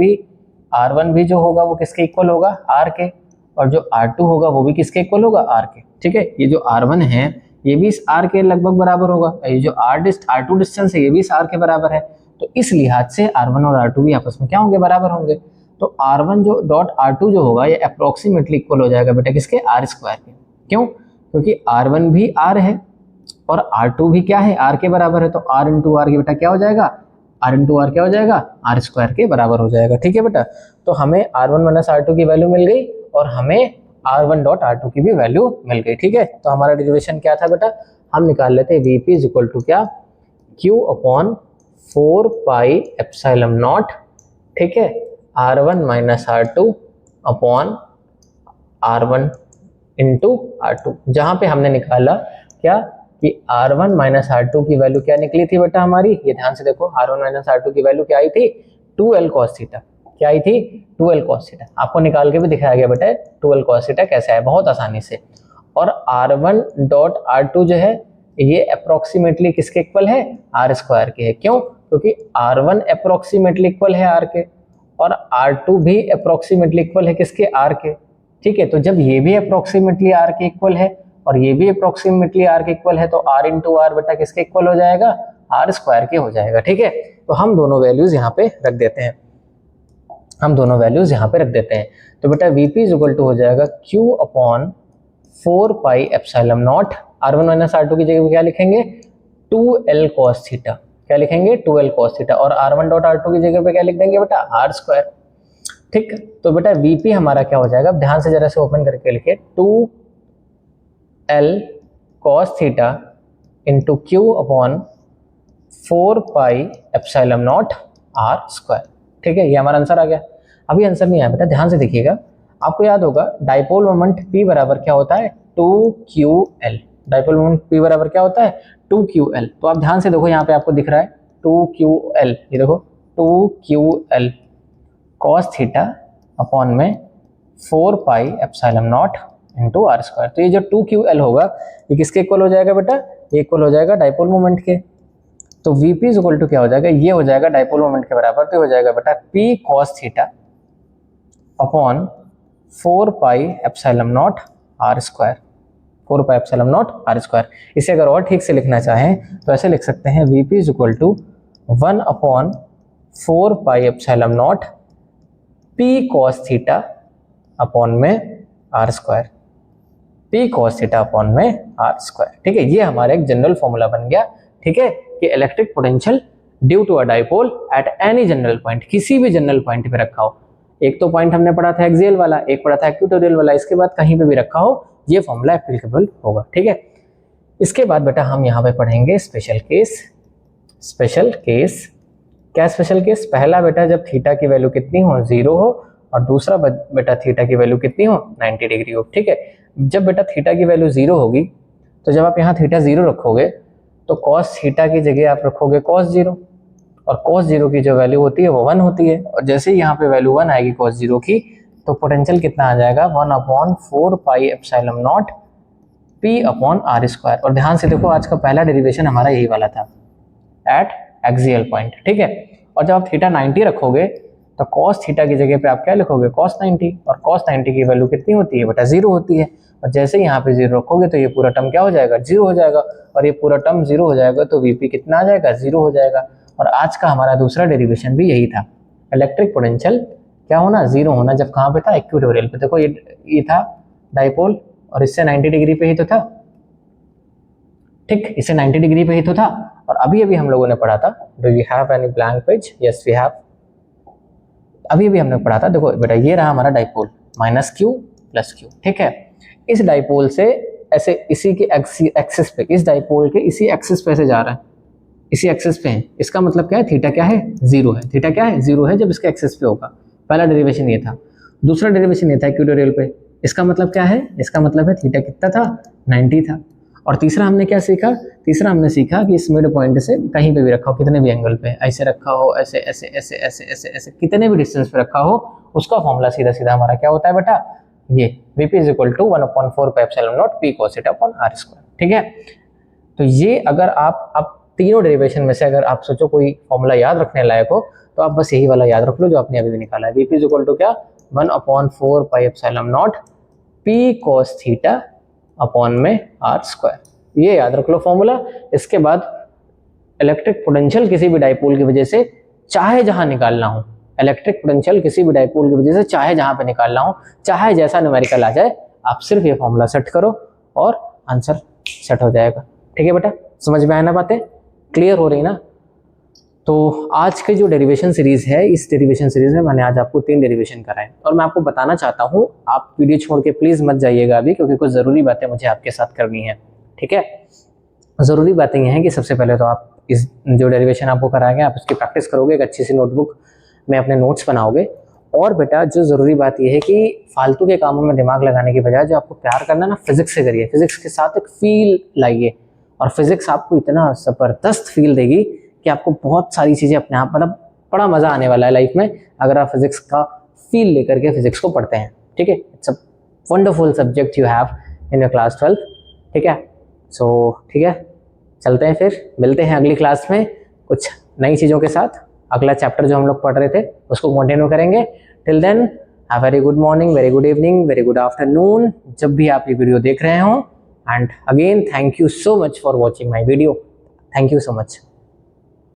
भी जो होगा वो किसके इक्वल होगा, R के, और जो R2 होगा वो भी किसके इक्वल होगा, R के, ठीक है। ये जो R1 है ये भी इस R के लगभग बराबर होगा, ये जो R2 डिस्टेंस है ये भी इस R के बराबर है। तो इस लिहाज से R1 और R2 भी आपस में क्या होंगे, बराबर होंगे। तो R1 जो डॉट R2 जो होगा ये अप्रोक्सीमेटली इक्वल हो जाएगा बेटा किसके, R स्क्वायर के। क्यों, क्योंकि R1 भी R है और R2 भी क्या है, R के बराबर है। तो R इंटू आर बेटा क्या हो जाएगा, R इंटू आर क्या हो जाएगा, R स्क्वायर के बराबर हो जाएगा, ठीक है बेटा। तो हमें R1 माइनस R2 की वैल्यू मिल गई और हमें R1 डॉट R2 की भी वैल्यू मिल गई, ठीक है। तो हमारा डेरिवेशन क्या था बेटा, हम निकाल लेते हैं VP इज इक्वल टू क्या, Q upon 4 pi epsilon not, ठीक है, R1 minus R2 upon R1 into R2, जहां पे हमने निकाला क्या कि R1 माइनस R2 की वैल्यू क्या निकली थी बेटा हमारी, ये ध्यान से देखो, R1 माइनस R2 की वैल्यू क्या आई थी, 2L cos थीटा। क्या आई थी, 2L cos थीटा। आपको निकाल के भी दिखाया गया बेटा 2L cos थीटा कैसे है, बहुत आसानी से। और R1 डॉट R2 जो है ये अप्रोक्सीमेटली किसके इक्वल है, R स्क्वायर के है। क्यों, क्योंकि R1 अप्रोक्सीमेटली इक्वल है R के और R2 भी अप्रोक्सीमेटली इक्वल है किसके, R के, ठीक है। तो जब ये भी अप्रोक्सीमेटली R के इक्वल है और ये भी अप्रोक्सीमेटली R के इक्वल है तो R इंटू आर बेटा किसके इक्वल हो जाएगा, R स्क्वायर के हो जाएगा, ठीक है। तो हम दोनों वैल्यूज यहाँ पे रख देते हैं, तो बेटा VP इज इक्वल टू हो जाएगा Q upon 4 pi epsilon not, R1 minus R2 की जगह पे क्या लिखेंगे, 2L cos थीटा, क्या लिखेंगे, 2L cos थीटा, और R1 डॉट R2 की जगह पे क्या लिख देंगे बेटा, R स्क्वायर, ठीक। तो बेटा VP हमारा क्या हो जाएगा, ध्यान से जरा से ओपन करके लिखे, 2L cos theta into Q upon 4 pi epsilon not R square, ठीक है। ये हमारा आंसर आ गया। अभी आंसर नहीं आया बेटा, ध्यान से देखिएगा, आपको याद होगा डाइपोल मोमेंट P बराबर क्या होता है, 2QL। डाइपोल मोमेंट P बराबर क्या होता है, 2QL। तो आप ध्यान से देखो, यहाँ पे आपको दिख रहा है 2QL, ये देखो 2QL cos थीटा अपॉन में 4 pi epsilon naught into R square. तो ये जो 2QL होगा ये किसके इक्वल हो जाएगा बेटा, ये इक्वल हो जाएगा डाइपोल मोमेंट के। तो VP इज इक्वल टू क्या हो जाएगा, ये हो जाएगा डाइपोल मोमेंट के बराबर, तो हो जाएगा बेटा P cos theta upon 4 pi epsilon not R square, 4 pi epsilon not R square. इसे अगर और ठीक से लिखना चाहें तो ऐसे लिख सकते हैं, VP is equal to 1 upon 4 pi epsilon naught P cos theta upon में R square, P cos theta upon में R स्क्वायर, ठीक है। ये हमारा एक जनरल फॉर्मूला बन गया, ठीक है, कि electric potential due to a dipole at any general point, किसी भी जनरल पॉइंट पे रखा हो। एक तो पॉइंट हमने पढ़ा था एक्सियल वाला, एक पढ़ा था इक्वेटोरियल वाला, इसके बाद कहीं पे भी रखा हो ये फॉर्मूला एप्लीकेबल होगा, ठीक है। इसके बाद बेटा हम यहाँ पे पढ़ेंगे स्पेशल केस। क्या स्पेशल केस, पहला बेटा जब थीटा की वैल्यू कितनी हो, 0 हो, और दूसरा बेटा थीटा की वैल्यू कितनी हो, 90 डिग्री हो, ठीक है। जब बेटा थीटा की वैल्यू 0 होगी तो जब आप यहाँ थीटा 0 रखोगे तो cos थीटा की जगह आप रखोगे cos 0, और cos 0 की जो वैल्यू होती है वो 1 होती है, और जैसे ही यहाँ पे वैल्यू 1 आएगी cos 0 की तो पोटेंशियल कितना आ जाएगा, 1 upon 4 pi epsilon naught P upon R square. और ध्यान से देखो, आज का पहला डेरिवेशन हमारा यही वाला था, एट एक्सियल पॉइंट, ठीक है। और जब आप थीटा 90 रखोगे तो cos थीटा की जगह पे आप क्या लिखोगे, cos 90, और cos 90 की वैल्यू कितनी होती है बेटा, 0 होती है, और जैसे यहाँ पे 0 रखोगे तो ये पूरा टर्म क्या हो जाएगा, 0 हो जाएगा, और ये पूरा टर्म 0 हो जाएगा तो VP कितना आ जाएगा, 0 हो जाएगा। और आज का हमारा दूसरा डेरिवेशन भी यही था, इलेक्ट्रिक पोटेंशियल क्या होना, 0 होना, जब कहाँ पे था, इक्वेटोरियल पे। देखो ये था डाइपोल और इससे 90 डिग्री पे ही तो था, ठीक, इससे 90 डिग्री पे ही तो था। और अभी अभी हम लोगों ने पढ़ा था, do you have any blank page, yes we have. अभी अभी हमने पढ़ा था, देखो बेटा ये रहा हमारा dipole, minus Q plus Q, ठीक है। इस डाइपोल से ऐसे इसी के एक्सिस पे, इस डाइपोल के इसी एक्सिस पे से जा रहा है, इसी एक्सिस पे है, इसका मतलब क्या है, थीटा क्या है, 0 है, थीटा क्या है, 0 है जब इसके एक्सिस पे होगा। पहला डेरिवेशन ये था। दूसरा डेरिवेशन ये था इक्वेटोरियल पे, इसका मतलब क्या है, इसका मतलब है थीटा कितना था, 90 था। और तीसरा हमने क्या सीखा, तीसरा हमने सीखा कि इस मिड पॉइंट से कहीं पे भी रखा हो, कितने भी एंगल पे, ऐसे रखा हो, ऐसे ऐसे ऐसे ऐसे ऐसे ऐसे कितने भी डिस्टेंस पे रखा हो, उसका फॉर्मूला सीधा सीधा हमारा क्या होता है बेटा, ये VP is equal to 1 upon 4 pi epsilon naught P cos theta upon R square, ठीक है। तो ये अगर आप तीनों डेरिवेशन में से अगर आप सोचो कोई फॉर्मूला याद रखने लायक हो तो आप बस यही वाला याद रख लो जो आपने अभी भी निकाला है। Vp इज इक्वल टू क्या, 1/4 pi epsilon naught P cos theta upon में r स्क्वायर, ये याद रख लो फॉर्मूला। इसके बाद इलेक्ट्रिक पोटेंशियल किसी भी डाइपोल की वजह से चाहे जहां निकालना हो, इलेक्ट्रिक पोटेंशियल किसी भी डाइपोल की वजह से चाहे जहां पे निकालना हो, चाहे जैसा न्यूमेरिकल आ जाए, आप सिर्फ ये फॉर्मूला सेट करो और आंसर सेट हो जाएगा। ठीक है बेटा, समझ में आया ना, बातें क्लियर हो रही ना। तो आज की जो डेरिवेशन सीरीज है, इस डेरिवेशन सीरीज में मैंने आज आपको 3 डेरिवेशन कराए और मैं आपको बताना चाहता हूँ, आप वीडियो छोड़ के प्लीज मत जाइएगा अभी, क्योंकि कुछ जरूरी बातें मुझे आपके साथ करनी है। ठीक है, जरूरी बातें ये हैं कि सबसे पहले तो आप इस जो डेरिवेशन आपको कराएंगे आप उसकी प्रैक्टिस करोगे, एक अच्छी सी नोटबुक में अपने नोट्स बनाओगे। और बेटा जो ज़रूरी बात यह है कि फालतू के कामों में दिमाग लगाने की बजाय जो आपको प्यार करना है ना, फिजिक्स से करिए, फिजिक्स के साथ एक फील लाइए, और फिजिक्स आपको इतना ज़बरदस्त फील देगी कि आपको बहुत सारी चीज़ें अपने आप, मतलब बड़ा मज़ा आने वाला है लाइफ में अगर आप फिजिक्स का फील लेकर के फिजिक्स को पढ़ते हैं। ठीक है, it's a wonderful subject you have in your class 12। ठीक है, सो ठीक है, चलते हैं, फिर मिलते हैं अगली क्लास में कुछ नई चीज़ों के साथ। अगला चैप्टर जो हम लोग पढ़ रहे थे उसको कंटिन्यू करेंगे। Till then have very good morning, very good evening, very good afternoon, जब भी आप ये वीडियो देख रहे हो। And again thank you so much for watching my video. Thank you so much.